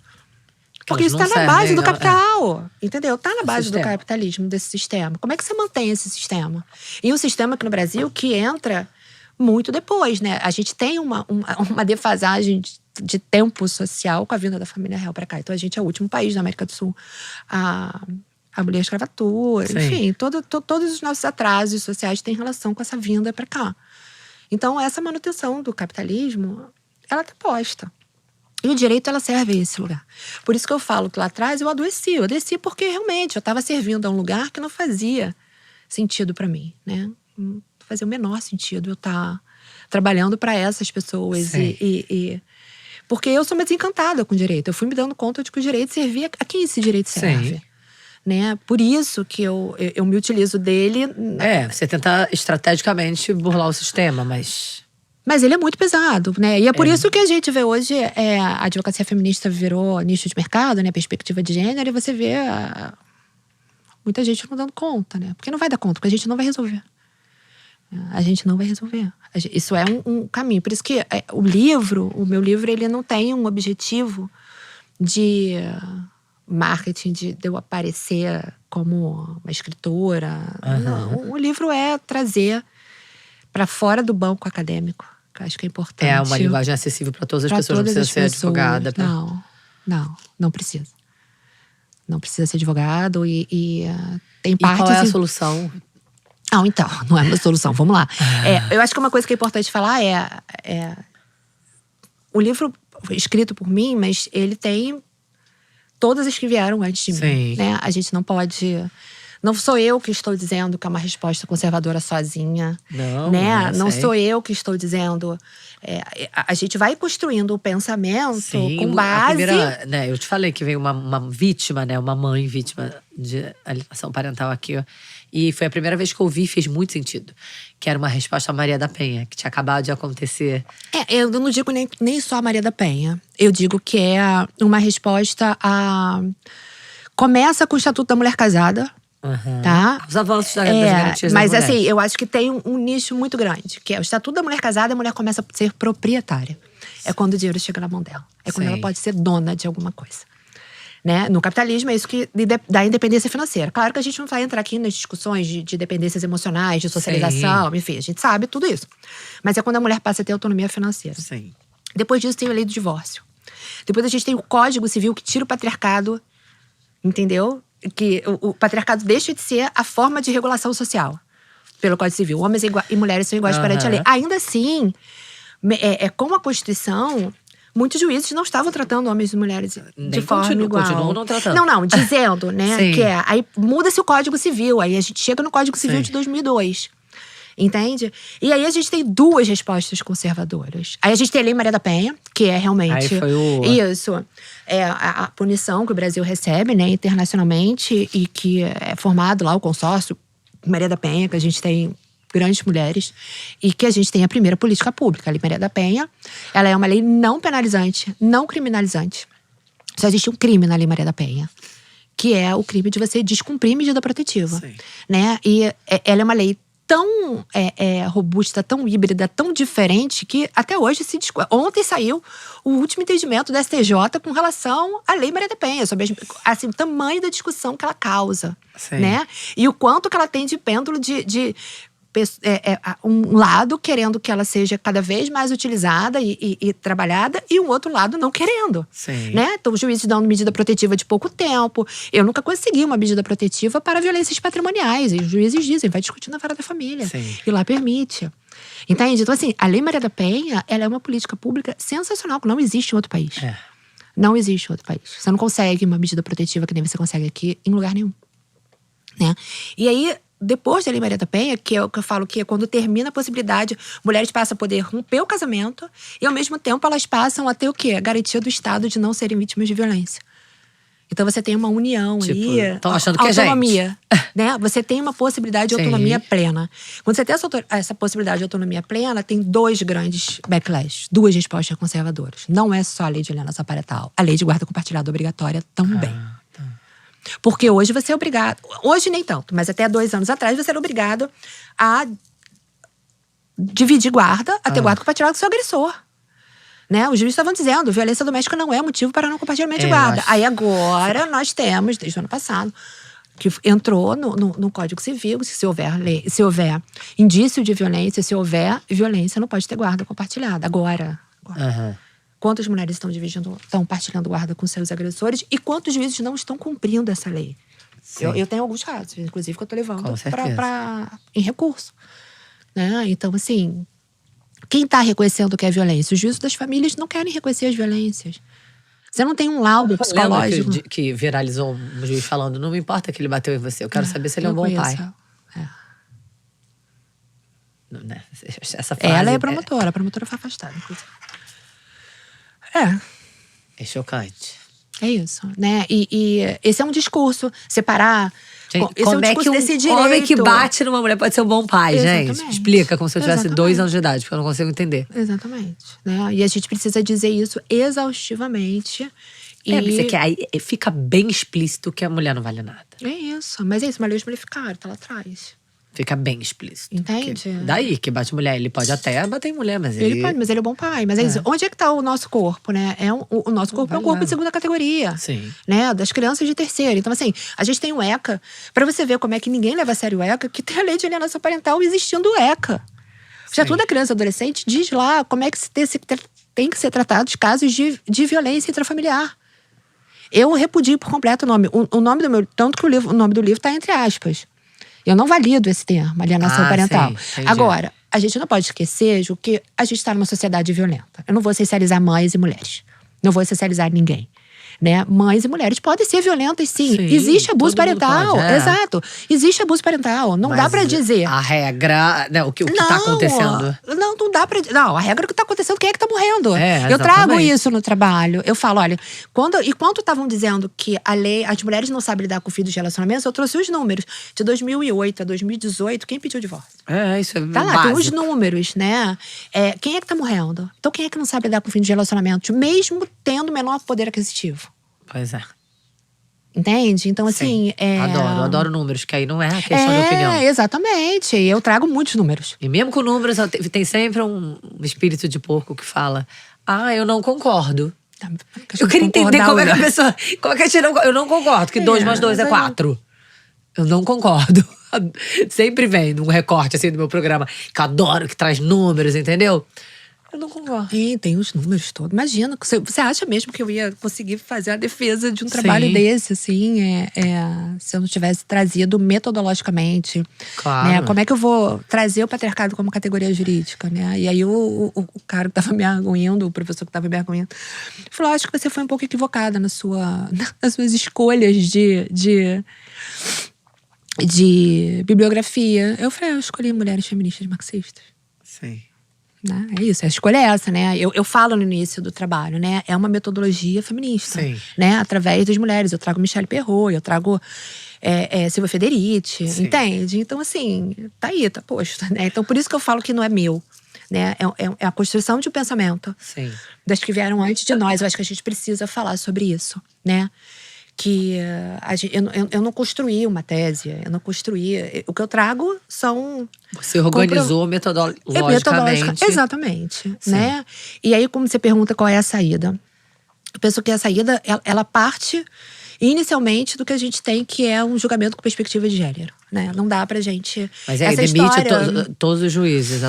Porque isso está na base do capital. Entendeu? Está na base do capitalismo, desse sistema. Como é que você mantém esse sistema? E um sistema aqui no Brasil que entra muito depois, né? A gente tem uma defasagem de tempo social com a vinda da família real para cá. Então a gente é o último país da América do Sul a abolir a escravatura. Sim. Enfim, todos os nossos atrasos sociais têm relação com essa vinda para cá. Então essa manutenção do capitalismo, ela está posta. E o direito, ela serve a esse lugar. Por isso que eu falo que lá atrás eu adoeci. Eu adoeci porque realmente eu estava servindo a um lugar que não fazia sentido para mim, né? Não fazia o menor sentido eu estar trabalhando para essas pessoas. Porque eu sou uma desencantada com o direito. Eu fui me dando conta de que o direito servia… A quem esse direito serve? Sim. Né? Por isso que eu me utilizo dele… Você tenta estrategicamente burlar o sistema, mas ele é muito pesado, né? E é por isso que a gente vê hoje a advocacia feminista virou nicho de mercado, né? Perspectiva de gênero, e você vê muita gente não dando conta, né? Porque não vai dar conta, porque a gente não vai resolver. A gente não vai resolver. Isso é um caminho. Por isso que o meu livro, ele não tem um objetivo de marketing, de eu aparecer como uma escritora. Não, o livro é trazer para fora do banco acadêmico, que eu acho que é importante. É uma linguagem acessível para todas as pessoas, não precisa ser advogada. Não precisa. Não precisa ser advogado e tem parte… E qual é a solução? Então, não é uma solução, vamos lá. Eu acho que uma coisa que é importante falar o livro escrito por mim, mas ele tem todas as que vieram antes de mim. Né? A gente não pode… Não sou eu que estou dizendo que é uma resposta conservadora sozinha. Não, né? Não sou eu que estou dizendo… a gente vai construindo o pensamento com base… Eu te falei que veio uma vítima, né? Uma mãe vítima de alienação parental aqui, ó. E foi a primeira vez que eu ouvi e fez muito sentido. Que era uma resposta a Maria da Penha, que tinha acabado de acontecer. Eu não digo nem só a Maria da Penha. Eu digo que é uma resposta a… Começa com o Estatuto da Mulher Casada, tá? Os avanços das garantias mas das assim, mulheres. eu acho que tem um nicho muito grande, que é o Estatuto da Mulher Casada, a mulher começa a ser proprietária. É quando o dinheiro chega na mão dela. É quando Sim. ela pode ser dona de alguma coisa. Né? No capitalismo é isso que dá independência financeira. Claro que a gente não vai entrar aqui nas discussões de dependências emocionais, de socialização, enfim, a gente sabe tudo isso. Mas é quando a mulher passa a ter autonomia financeira. Sim. Depois disso tem a lei do divórcio. Depois a gente tem o Código Civil que tira o patriarcado, entendeu? Que o patriarcado deixa de ser a forma de regulação social pelo Código Civil. Homens e mulheres são iguais perante a lei. Ainda assim, com a Constituição, muitos juízes não estavam tratando homens e mulheres de forma igual. Continuam não tratando. Não, dizendo, né? Sim. Que aí muda-se o Código Civil, aí a gente chega no Código Civil de 2002. Entende? E aí a gente tem duas respostas conservadoras. Aí a gente tem a Lei Maria da Penha, que é realmente… Aí foi o… Isso. É a punição que o Brasil recebe, né, internacionalmente, e que é formado lá o consórcio Maria da Penha, que a gente tem grandes mulheres, e que a gente tem a primeira política pública. A Lei Maria da Penha, ela é uma lei não penalizante, não criminalizante. Só existe um crime na Lei Maria da Penha, que é o crime de você descumprir medida protetiva. Sim. Né? E ela é uma lei tão robusta, tão híbrida, tão diferente, que até hoje se discute. Ontem saiu o último entendimento da STJ com relação à Lei Maria da Penha, sobre assim, o tamanho da discussão que ela causa. Sim. Né? E o quanto que ela tem de pêndulo um lado querendo que ela seja cada vez mais utilizada e trabalhada, e um outro lado não querendo. Sim. Né? Então, os juízes dão medida protetiva de pouco tempo. Eu nunca consegui uma medida protetiva para violências patrimoniais. E os juízes dizem, vai discutir na vara da família. Sim. E lá permite. Entende? Então, assim, a Lei Maria da Penha, ela é uma política pública sensacional, que não existe em outro país. Não existe em outro país. Você não consegue uma medida protetiva que nem você consegue aqui em lugar nenhum. Né? E aí, depois da Lei Maria da Penha, que é o que eu falo que é quando termina a possibilidade, mulheres passam a poder romper o casamento e, ao mesmo tempo, elas passam a ter o quê? A garantia do Estado de não serem vítimas de violência. Então, você tem uma união ali. Estão achando que autonomia, é gente. Né? Você tem uma possibilidade de autonomia Sim. plena. Quando você tem essa possibilidade de autonomia plena, tem dois grandes backlashes, duas respostas conservadoras. Não é só a lei de aliança parental. A lei de guarda compartilhada obrigatória também. Porque hoje você é obrigado… Hoje nem tanto, mas até 2 anos atrás você era obrigado a dividir guarda, a ter guarda compartilhada com o seu agressor. Né? Os juízes estavam dizendo, violência doméstica não é motivo para não compartilhamento de guarda. Aí agora nós temos, desde o ano passado, que entrou no Código Civil, se houver indício de violência, se houver violência, não pode ter guarda compartilhada. Agora. Quantas mulheres estão partilhando guarda com seus agressores e quantos juízes não estão cumprindo essa lei? Eu tenho alguns casos, inclusive, que eu estou levando em recurso. Né? Então, assim, quem está reconhecendo o que é violência? Os juízes das famílias não querem reconhecer as violências. Você não tem um laudo psicológico. Lembra que viralizou um juiz falando, não me importa que ele bateu em você, eu quero saber se ele é um bom pai. Essa frase, ela é promotora, a promotora foi afastada, inclusive. É chocante. É isso, né? E esse é um discurso, separar… Gente, esse é um discurso desse direito. Homem que bate numa mulher pode ser um bom pai, Exatamente. gente? Explica, como se eu tivesse Exatamente. 2 anos de idade, porque eu não consigo entender. Exatamente. Né? E a gente precisa dizer isso exaustivamente. Você quer, aí fica bem explícito que a mulher não vale nada. É isso, mas é isso, uma lei esmalificada, tá lá atrás. Fica bem explícito. Entende? Daí que bate mulher, ele pode até bater em mulher, mas Ele pode, mas ele é um bom pai. Mas é isso. Onde é que tá o nosso corpo, né? O nosso corpo é um corpo de segunda categoria. Sim. Né? Das crianças de terceira. Então, assim, a gente tem o ECA. Pra você ver como é que ninguém leva a sério o ECA, que tem a lei de alienação parental existindo o ECA. Já toda criança e adolescente diz lá como é que tem que ser tratados casos de violência intrafamiliar. Eu repudio por completo o nome. O nome do meu… Tanto que o nome do livro tá entre aspas. Eu não valido esse termo, alienação parental. Sim, agora, a gente não pode esquecer, Ju, que a gente está numa sociedade violenta. Eu não vou essencializar mães e mulheres. Não vou essencializar ninguém. Né? Mães e mulheres podem ser violentas, sim. Existe abuso parental. Pode, Exato. Existe abuso parental. Não dá pra dizer. A regra, né, o que tá acontecendo. Não dá pra… Não, a regra que tá acontecendo, quem é que tá morrendo? É, eu trago exatamente. isso no trabalho. Eu falo, olha, enquanto estavam dizendo que a lei, as mulheres não sabem lidar com filhos de relacionamentos, eu trouxe os números. De 2008 a 2018, quem pediu divórcio? Isso é Tá lá, básico. tem os números, né? Quem é que tá morrendo? Então, quem é que não sabe lidar com filhos de relacionamentos, mesmo tendo menor poder aquisitivo? Pois é. Entende? Então, assim… Adoro números, que aí não é questão de opinião. Exatamente. Eu trago muitos números. E mesmo com números, tem sempre um espírito de porco que fala: eu não concordo. Eu queria entender como é que a pessoa… Como é que a gente não… Eu não concordo que 2 mais 2 é 4. Eu não concordo. Sempre vem num recorte assim do meu programa, que eu adoro, que traz números, entendeu? Eu não concordo. Tem os números todos. Imagina, você acha mesmo que eu ia conseguir fazer a defesa de um trabalho desse, assim, se eu não tivesse trazido metodologicamente? Claro. Né? Como é que eu vou trazer o patriarcado como categoria jurídica, né? E aí o cara que tava me arguindo, o professor que tava me arguindo, falou: acho que você foi um pouco equivocada nas suas escolhas de bibliografia. Eu falei: eu escolhi mulheres feministas marxistas. Sim. Né? É isso, a escolha é essa, né? Eu falo no início do trabalho, né? É uma metodologia feminista, Sim. né? Através das mulheres. Eu trago Michelle Perrault, eu trago Silvia Federici, entende? Então, assim, tá aí, tá posto, né? Então, por isso que eu falo que não é meu, né? É a construção de um pensamento das que vieram antes de nós. Eu acho que a gente precisa falar sobre isso, né? Que eu não construí uma tese, eu não construí… O que eu trago são… Você organizou metodologicamente. Exatamente, né? E aí, como você pergunta qual é a saída? Eu penso que a saída, ela parte inicialmente do que a gente tem, que é um julgamento com perspectiva de gênero, né? Não dá pra gente… Mas aí demite todos os juízes.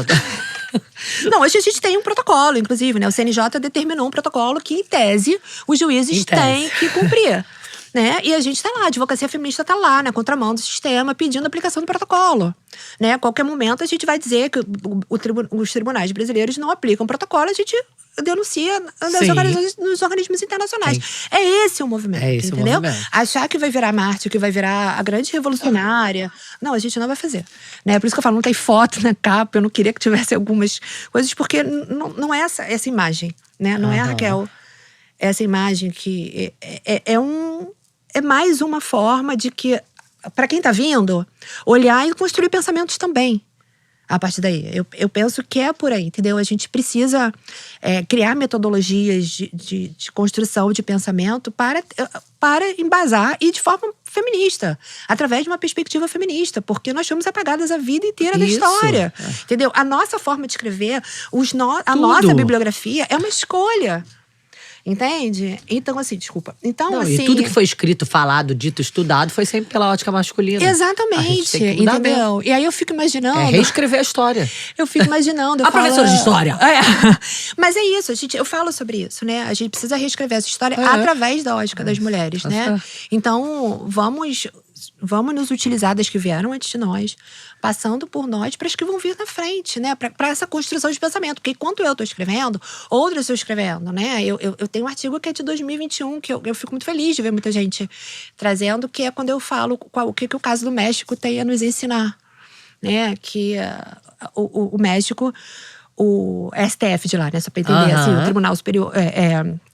Não, hoje a gente tem um protocolo, inclusive, né? O CNJ determinou um protocolo que, em tese, os juízes têm que cumprir. Né? E a gente tá lá, a advocacia feminista tá lá, na contramão do sistema, pedindo a aplicação do protocolo. Né? A qualquer momento a gente vai dizer que os tribunais brasileiros não aplicam o protocolo, a gente denuncia nos organismos internacionais. Sim. É esse o movimento, entendeu? O movimento. Achar que vai virar Marte, que vai virar a grande revolucionária, não, a gente não vai fazer. Né? Por isso que eu falo, não tem foto na capa, eu não queria que tivesse algumas coisas, porque não é essa imagem, né? Não é a Raquel. Essa imagem que é mais uma forma de que, para quem tá vindo, olhar e construir pensamentos também. A partir daí. Eu penso que é por aí, entendeu? A gente precisa criar metodologias de construção de pensamento para embasar e de forma feminista. Através de uma perspectiva feminista. Porque nós fomos apagadas a vida inteira da história. Entendeu? A nossa forma de escrever, a nossa bibliografia é uma escolha. Entende? Então, assim, desculpa. Então, assim… E tudo que foi escrito, falado, dito, estudado, foi sempre pela ótica masculina. Exatamente. Entendeu? E aí eu fico imaginando… reescrever a história. Eu fico imaginando… professora de história! Mas é isso, eu falo sobre isso, né? A gente precisa reescrever essa história através da ótica das mulheres, né? Então, vamos nos utilizar das que vieram antes de nós, passando por nós para as que vão vir na frente, né? Para essa construção de pensamento. Porque enquanto eu estou escrevendo, outras estão escrevendo, né? Eu tenho um artigo que é de 2021, que eu fico muito feliz de ver muita gente trazendo, que é quando eu falo o que o caso do México tem a nos ensinar, né? Que o México, o STF de lá, né? Só para entender, assim, o Tribunal Superior…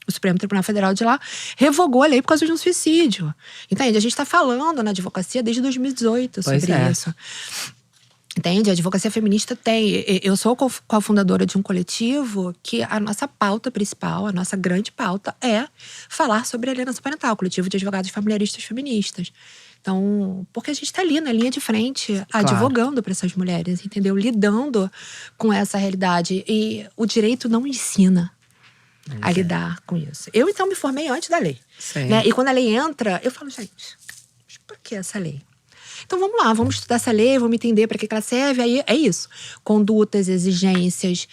o Supremo Tribunal Federal de lá revogou a lei por causa de um suicídio. Entende? A gente está falando na advocacia desde 2018 sobre isso. Entende? A advocacia feminista tem… Eu sou cofundadora de um coletivo que a nossa pauta principal, a nossa grande pauta é falar sobre a alienação parental, coletivo de advogados familiaristas feministas. Então, porque a gente está ali na linha de frente, advogando para essas mulheres, entendeu? Lidando com essa realidade. E o direito não ensina a lidar com isso. Eu, então, me formei antes da lei. Né? E quando a lei entra, eu falo, gente, mas por que essa lei? Então, vamos lá, vamos estudar essa lei, vamos entender para que ela serve. Aí é isso. Condutas, exigências,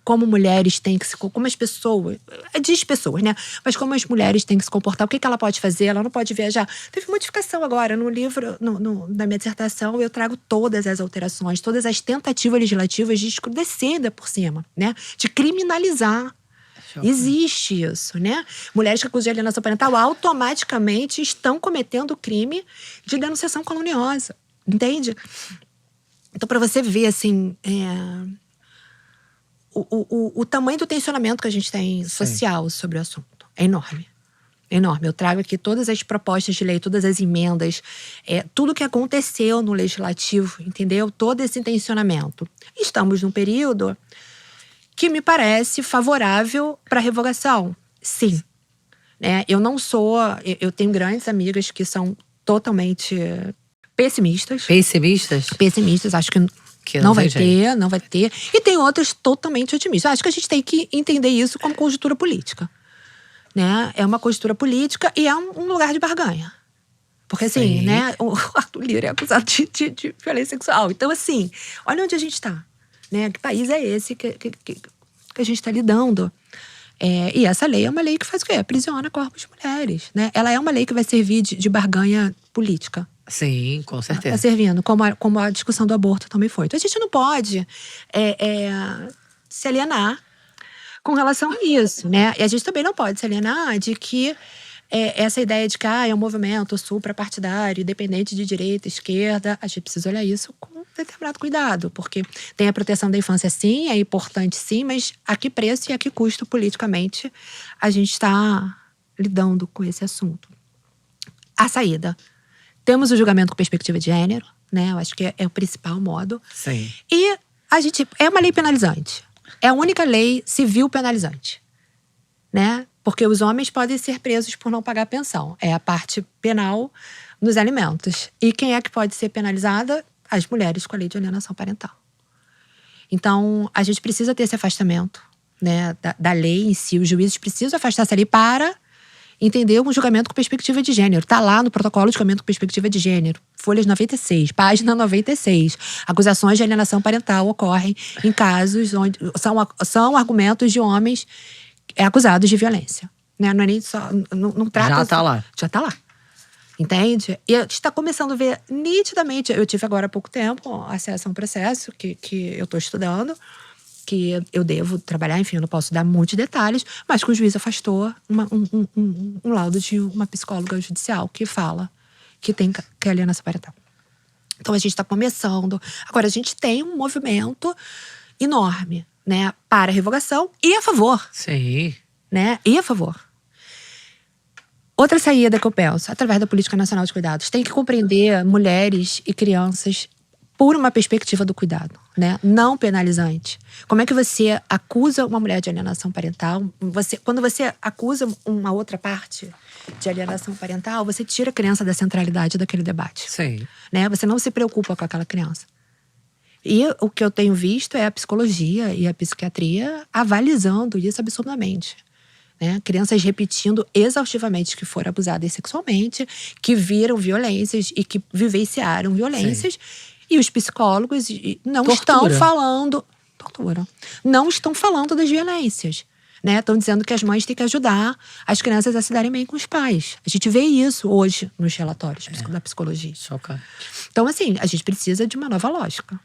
como mulheres têm que se… Como as pessoas… Diz pessoas, né? Mas como as mulheres têm que se comportar, o que ela pode fazer, ela não pode viajar. Teve modificação agora. No livro, na minha dissertação, eu trago todas as alterações, todas as tentativas legislativas de escurecer ainda por cima, né? De criminalizar. Existe isso, né? Mulheres que acusam de alienação parental automaticamente estão cometendo crime de denunciação caluniosa. Entende? Então, para você ver, assim, o tamanho do tensionamento que a gente tem social sobre o assunto é enorme. É enorme. Eu trago aqui todas as propostas de lei, todas as emendas, tudo que aconteceu no legislativo, entendeu? Todo esse tensionamento. Estamos num período que me parece favorável para revogação. Sim. né? Eu não sou… Eu tenho grandes amigas que são totalmente pessimistas. Pessimistas? Acho que Que não não vai tem jeito. ter, não vai ter. E tem outras totalmente otimistas. Acho que a gente tem que entender isso como conjuntura política, né? É uma conjuntura política e é um lugar de barganha. Porque assim, Sim. né? O Arthur Lira é acusado de violência sexual. Então assim, olha onde a gente tá, né? Que país é esse que a gente está lidando? E essa lei é uma lei que faz o quê? Aprisiona corpos de mulheres, né? Ela é uma lei que vai servir de barganha política. Sim, com Tá certeza. servindo, como a discussão do aborto também foi. Então a gente não pode se alienar com relação a isso, né? E a gente também não pode se alienar de que essa ideia de que é um movimento suprapartidário, independente de direita, esquerda, a gente precisa olhar isso com determinado cuidado, porque tem a proteção da infância, sim, é importante, sim, mas a que preço e a que custo politicamente a gente está lidando com esse assunto. A saída. Temos o julgamento com perspectiva de gênero, né? Eu acho que é o principal modo. Sim. E é uma lei penalizante. É a única lei civil penalizante, né? Porque os homens podem ser presos por não pagar pensão. É a parte penal nos alimentos. E quem é que pode ser penalizada? As mulheres com a lei de alienação parental. Então, a gente precisa ter esse afastamento, né, da lei em si. Os juízes precisam afastar essa lei para entender um julgamento com perspectiva de gênero. Está lá no protocolo de julgamento com perspectiva de gênero. Folhas 96, página 96. Acusações de alienação parental ocorrem em casos onde são argumentos de homens acusados de violência. Né? Não é nem só… Não trata… Já tá lá. Já tá lá. Entende? E a gente está começando a ver nitidamente… Eu tive agora há pouco tempo acesso a um processo que eu estou estudando, que eu devo trabalhar, enfim, eu não posso dar muitos detalhes, mas que o juiz afastou um laudo de uma psicóloga judicial que fala que tem alienação parental. Então a gente está começando. Agora, a gente tem um movimento enorme, né, para a revogação e a favor. Sim. Né? E a favor. Outra saída que eu penso, através da Política Nacional de Cuidados, tem que compreender mulheres e crianças por uma perspectiva do cuidado, né? Não penalizante. Como é que você acusa uma mulher de alienação parental? Quando você acusa uma outra parte de alienação parental, você tira a criança da centralidade daquele debate. Sim. Né? Você não se preocupa com aquela criança. E o que eu tenho visto é a psicologia e a psiquiatria avalizando isso absurdamente. Né? Crianças repetindo exaustivamente que foram abusadas sexualmente, que viram violências e que vivenciaram violências. Sim. E os psicólogos não estão falando… Tortura. Não estão falando das violências. Né? Estão dizendo que as mães têm que ajudar as crianças a se darem bem com os pais. A gente vê isso hoje nos relatórios da psicologia. Chocante. Então, assim, a gente precisa de uma nova lógica.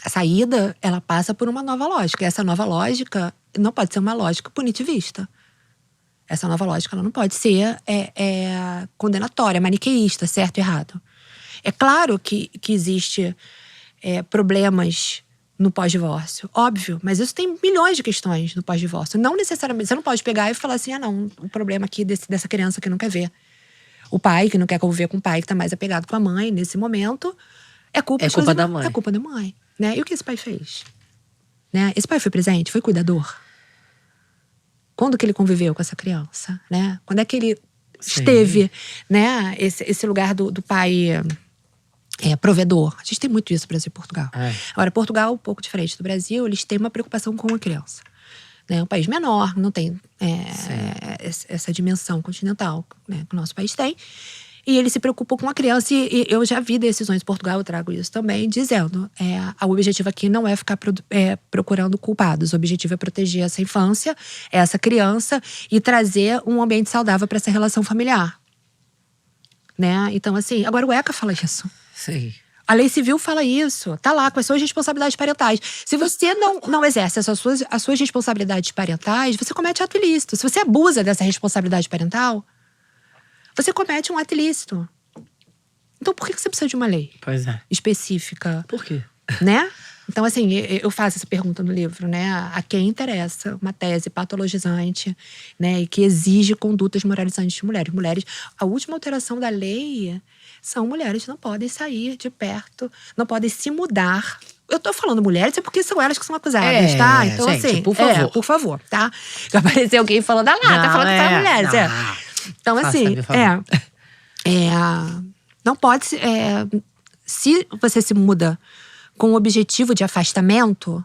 A saída, ela passa por uma nova lógica. E essa nova lógica não pode ser uma lógica punitivista. Essa nova lógica ela não pode ser condenatória, maniqueísta, certo e errado. É claro que existe problemas no pós-divórcio, óbvio. Mas isso tem milhões de questões no pós-divórcio. Não necessariamente, você não pode pegar e falar assim, não, o problema aqui dessa criança que não quer ver. O pai que não quer conviver com o pai que está mais apegado com a mãe nesse momento, é culpa da mãe. É culpa da mãe. Né? E o que esse pai fez? Né? Esse pai foi presente? Foi cuidador? Quando que ele conviveu com essa criança? Né? Quando é que ele esteve, né? Esse lugar do pai provedor? A gente tem muito isso no Brasil e Portugal. Agora, Portugal, um pouco diferente do Brasil, eles têm uma preocupação com a criança. Né? Um país menor, não tem essa dimensão continental, né, que o nosso país tem. E ele se preocupou com a criança. E eu já vi decisões em Portugal, eu trago isso também, dizendo o objetivo aqui não é ficar procurando culpados. O objetivo é proteger essa infância, essa criança, e trazer um ambiente saudável para essa relação familiar. Né? Então, assim, agora o ECA fala isso. Sim. A lei civil fala isso. Tá lá, com as suas responsabilidades parentais. Se você não exerce as suas responsabilidades parentais, você comete ato ilícito. Se você abusa dessa responsabilidade parental, você comete um ato ilícito. Então, por que você precisa de uma lei específica? Por quê? Né? Então, assim, eu faço essa pergunta no livro, né? A quem interessa uma tese patologizante, né? E que exige condutas moralizantes de mulheres. A última alteração da lei são mulheres que não podem sair de perto, não podem se mudar Eu tô falando mulheres é porque são elas que são acusadas, tá? Então, gente, assim, por favor. por favor, tá? Que apareceu alguém falando, tá falando que são mulheres. Então, assim, não pode se. Se você se muda com o objetivo de afastamento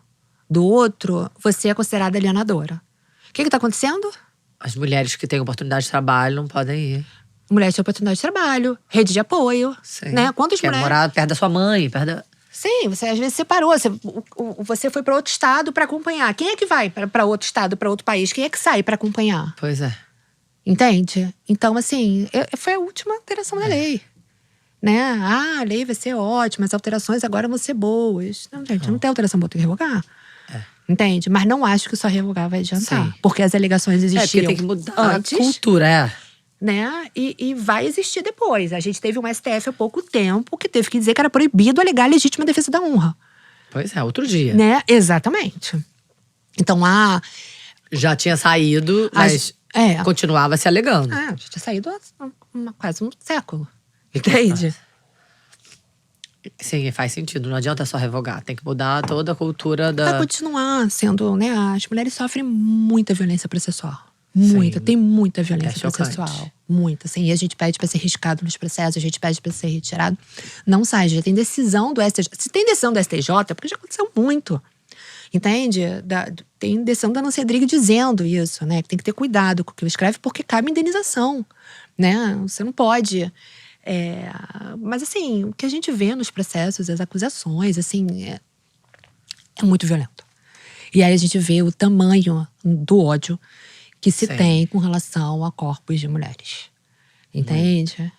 do outro, você é considerada alienadora. O que tá acontecendo? As mulheres que têm oportunidade de trabalho não podem ir. Mulheres têm oportunidade de trabalho, rede de apoio. Sim. Né? Quantas Quer mulheres. morar perto da sua mãe, perto da… Sim, você às vezes separou. Você foi para outro estado para acompanhar. Quem é que vai para outro estado, para outro país? Quem é que sai para acompanhar? Pois é. Entende? Então, assim, foi a última alteração da lei. Né? A lei vai ser ótima, as alterações agora vão ser boas. Não, gente, não tem alteração boa, tem que revogar. Entende? Mas não acho que só revogar vai adiantar. Sim. Porque as alegações existiam porque tem que mudar antes, a cultura, né? E vai existir depois. A gente teve um STF há pouco tempo que teve que dizer que era proibido alegar legítima defesa da honra. Pois é, outro dia. Né? Exatamente. Então, Já tinha saído, mas continuava se alegando. já tinha saído há quase um século. Entende? Sim, faz sentido. Não adianta só revogar. Tem que mudar toda a cultura Vai da… continuar sendo, né? As mulheres sofrem muita violência processual. Muita, tem muita violência processual. Muita, assim. E a gente pede pra ser riscado nos processos, a gente pede pra ser retirado. Não sai, já tem decisão do STJ. Se tem decisão do STJ, é porque já aconteceu muito. Entende? Tem decisão da Nancy Rodrigues dizendo isso, né? Que tem que ter cuidado com o que escreve, porque cabe indenização, né? Você não pode… mas assim, o que a gente vê nos processos, as acusações, assim, é muito violento. E aí a gente vê o tamanho do ódio que se tem com relação a corpos de mulheres. Entende?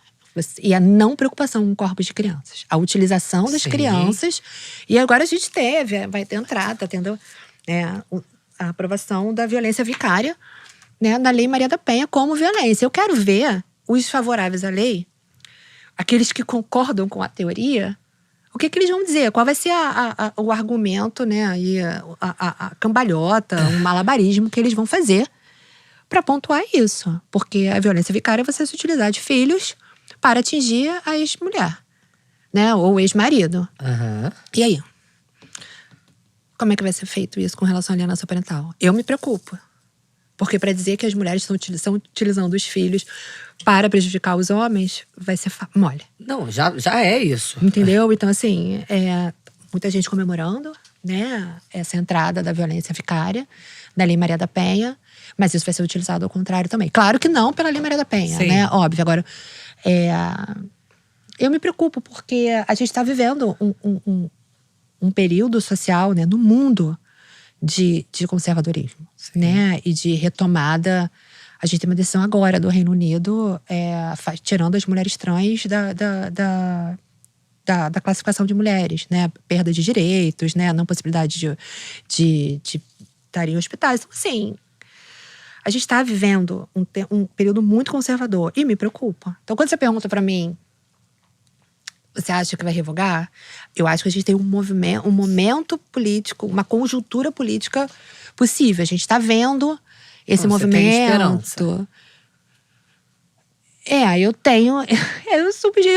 E a não preocupação com corpos de crianças. A utilização das crianças. E agora a gente vai ter entrada, tá tendo a aprovação da violência vicária, né, na Lei Maria da Penha como violência. Eu quero ver os favoráveis à lei, aqueles que concordam com a teoria, o que eles vão dizer? Qual vai ser o argumento, né? E a cambalhota, o malabarismo que eles vão fazer para pontuar isso. Porque a violência vicária é você se utilizar de filhos para atingir a ex-mulher, né? Ou ex-marido. E aí? Como é que vai ser feito isso com relação à alienação parental? Eu me preocupo. Porque para dizer que as mulheres estão utilizando os filhos para prejudicar os homens, vai ser mole. Não, já é isso. Entendeu? Então, assim, muita gente comemorando, né, essa entrada da violência vicária, da Lei Maria da Penha, mas isso vai ser utilizado ao contrário também. Claro que não pela Lei Maria da Penha, né? Óbvio. Agora, eu me preocupo porque a gente está vivendo um período social, né, no mundo de conservadorismo, né? E de retomada. A gente tem uma decisão agora do Reino Unido tirando as mulheres trans da classificação de mulheres, né? Perda de direitos, né? Não possibilidade de estar em hospitais. Então, assim, a gente está vivendo um período muito conservador e me preocupa. Então, quando você pergunta para mim, você acha que vai revogar? Eu acho que a gente tem um momento político, uma conjuntura política possível. A gente está vendo esse movimento. Tem esperança. Eu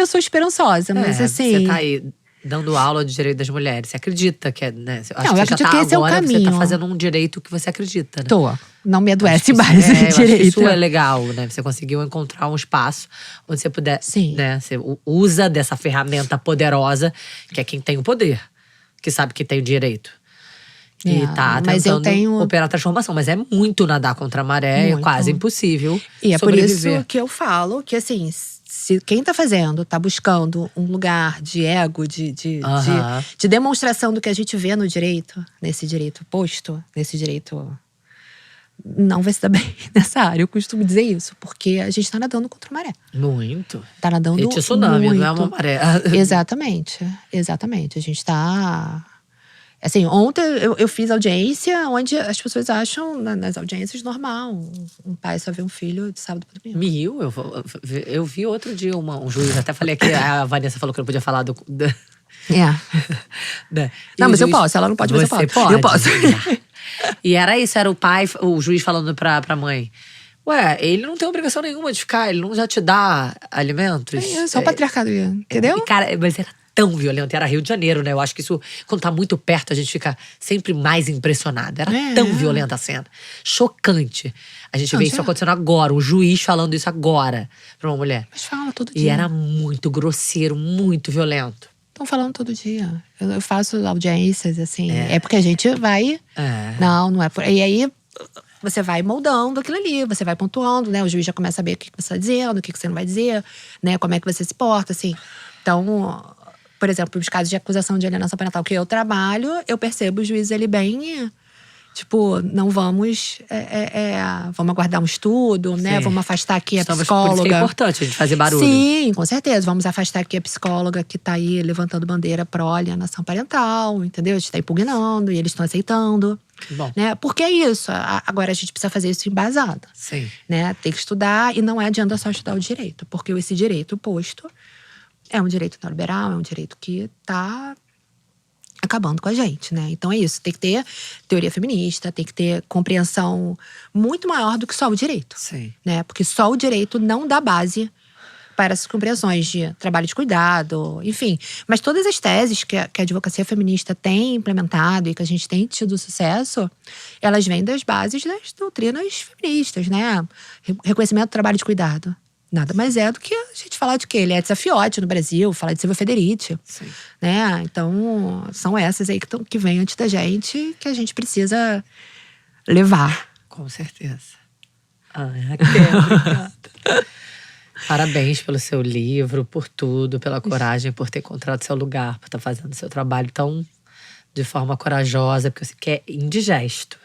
sou esperançosa, mas assim… Você tá aí dando aula de direito das mulheres. Você acredita que né? Eu acredito que esse é o caminho. Você tá fazendo um direito que você acredita, né? Tô. Não me adoece mais esse eu acho que direito. isso é legal, né? Você conseguiu encontrar um espaço onde você puder… Sim. Né? Você usa dessa ferramenta poderosa, que é quem tem o poder. Que sabe que tem o direito. E tá tentando operar a transformação. Mas é muito nadar contra a maré, é quase impossível. E é por isso que eu falo que, assim, se quem tá fazendo tá buscando um lugar de ego, de demonstração do que a gente vê no direito, nesse direito posto, nesse direito… Não vai se dar bem nessa área. Eu costumo dizer isso, porque a gente tá nadando contra a maré. Muito. Tá nadando muito. E tsunami, não é uma maré. Exatamente. A gente tá… Assim, ontem eu fiz audiência onde as pessoas acham, nas audiências, normal. Um pai só vê um filho de sábado para domingo. Eu vi outro dia um juiz, até falei que a Vanessa falou que eu não podia falar do… Não, mas eu posso. Ela não pode, mas eu posso. Pode. Eu posso. E era isso, era o juiz falando pra mãe. Ué, ele não tem obrigação nenhuma de ficar, ele não já te dá alimentos. É só o patriarcado, entendeu? Cara, mas era tão violento. Era Rio de Janeiro, né? Eu acho que isso, quando tá muito perto, a gente fica sempre mais impressionado. Era tão violenta a cena. Chocante. A gente vê isso acontecendo agora. Um juiz falando isso agora pra uma mulher. Mas fala todo dia. E era muito grosseiro, muito violento. Estão falando todo dia. Eu faço audiências, assim. É porque a gente vai… Não é por… E aí… Você vai moldando aquilo ali, você vai pontuando, né? O juiz já começa a saber o que você tá dizendo, o que você não vai dizer, né? Como é que você se porta, assim. Então, por exemplo, os casos de acusação de alienação parental que eu trabalho, eu percebo o juiz, ele bem… Tipo, não vamos… vamos aguardar um estudo, né? Vamos afastar aqui a psicóloga. Por isso que é importante a gente fazer barulho. Sim, com certeza. Vamos afastar aqui a psicóloga que tá aí levantando bandeira pró-alienação parental, entendeu? A gente tá impugnando e eles estão aceitando. Bom. Né? Porque é isso. Agora a gente precisa fazer isso embasado. Sim. Né? Tem que estudar e não adianta só estudar o direito. Porque esse direito posto é um direito neoliberal, é um direito que tá acabando com a gente, né? Então é isso. Tem que ter teoria feminista, tem que ter compreensão muito maior do que só o direito. Sim. Né? Porque só o direito não dá base para essas compreensões de trabalho de cuidado, enfim. Mas todas as teses que a advocacia feminista tem implementado e que a gente tem tido sucesso, elas vêm das bases das doutrinas feministas, né? Reconhecimento do trabalho de cuidado. Nada mais é do que a gente falar de quê? Letícia Fiotti no Brasil, falar de Silvia Federici. Sim. Né? Então, são essas aí que vêm antes da gente, que a gente precisa levar. Com certeza. Raquel, obrigada. Parabéns pelo seu livro, por tudo, pela coragem, por ter encontrado seu lugar, por estar fazendo seu trabalho tão de forma corajosa, porque eu sei que é indigesto.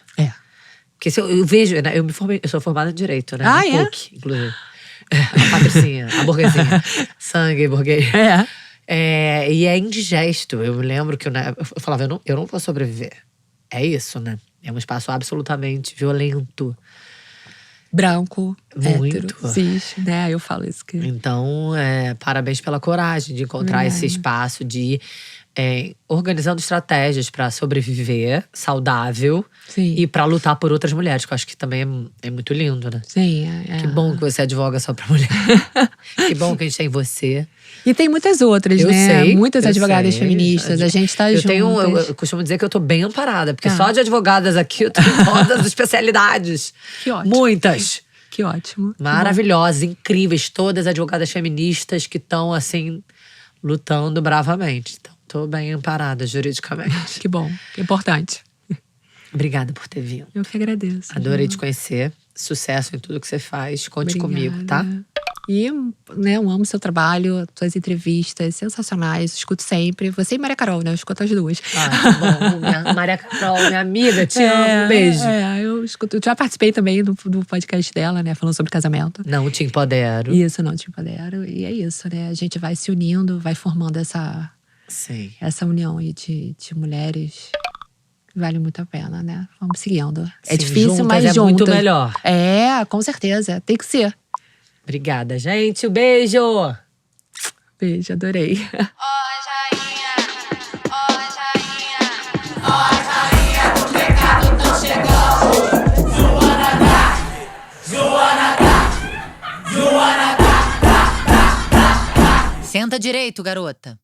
Porque se eu vejo, né, eu sou formada em Direito, né? No PUC, inclusive. A patricinha, a burguesinha. Sangue burguês. E é indigesto. Eu me lembro que eu falava, eu não vou sobreviver. É isso, né? É um espaço absolutamente violento. Branco, muito hétero, cis, né? Eu falo isso. Então, parabéns pela coragem de encontrar esse espaço de organizando estratégias para sobreviver saudável. Sim. E para lutar por outras mulheres, que eu acho que também é muito lindo, né? Sim. Que bom que você advoga só pra mulher. Que bom que a gente tem você. E tem muitas outras, eu né? Sei, muitas advogadas sei. feministas. A gente tá juntas. Eu costumo dizer que eu tô bem amparada. Porque só de advogadas aqui eu tenho todas as especialidades. Que ótimo. Muitas. Que ótimo. Maravilhosas, incríveis. Todas advogadas feministas que estão, assim, lutando bravamente. Então, tô bem amparada juridicamente. Que bom. Que importante. Obrigada por ter vindo. Eu que agradeço. Adorei te conhecer. Sucesso em tudo que você faz. Conte Obrigada. comigo, tá? E, né, eu amo seu trabalho, suas entrevistas sensacionais. Escuto sempre. Você e Maria Carol, né? Eu escuto as duas. Que bom. Maria Carol, minha amiga, te amo. Um beijo. Eu escuto. Eu já participei também do podcast dela, né? Falando sobre casamento. Não te empodero. Isso, não te empodero. E é isso, né? A gente vai se unindo, vai formando essa união aí de mulheres. Vale muito a pena, né? Vamos seguindo. É difícil, juntas mas é juntas. muito melhor. Com certeza. Tem que ser. Obrigada, gente. Um beijo! Beijo, adorei. Senta direito, garota.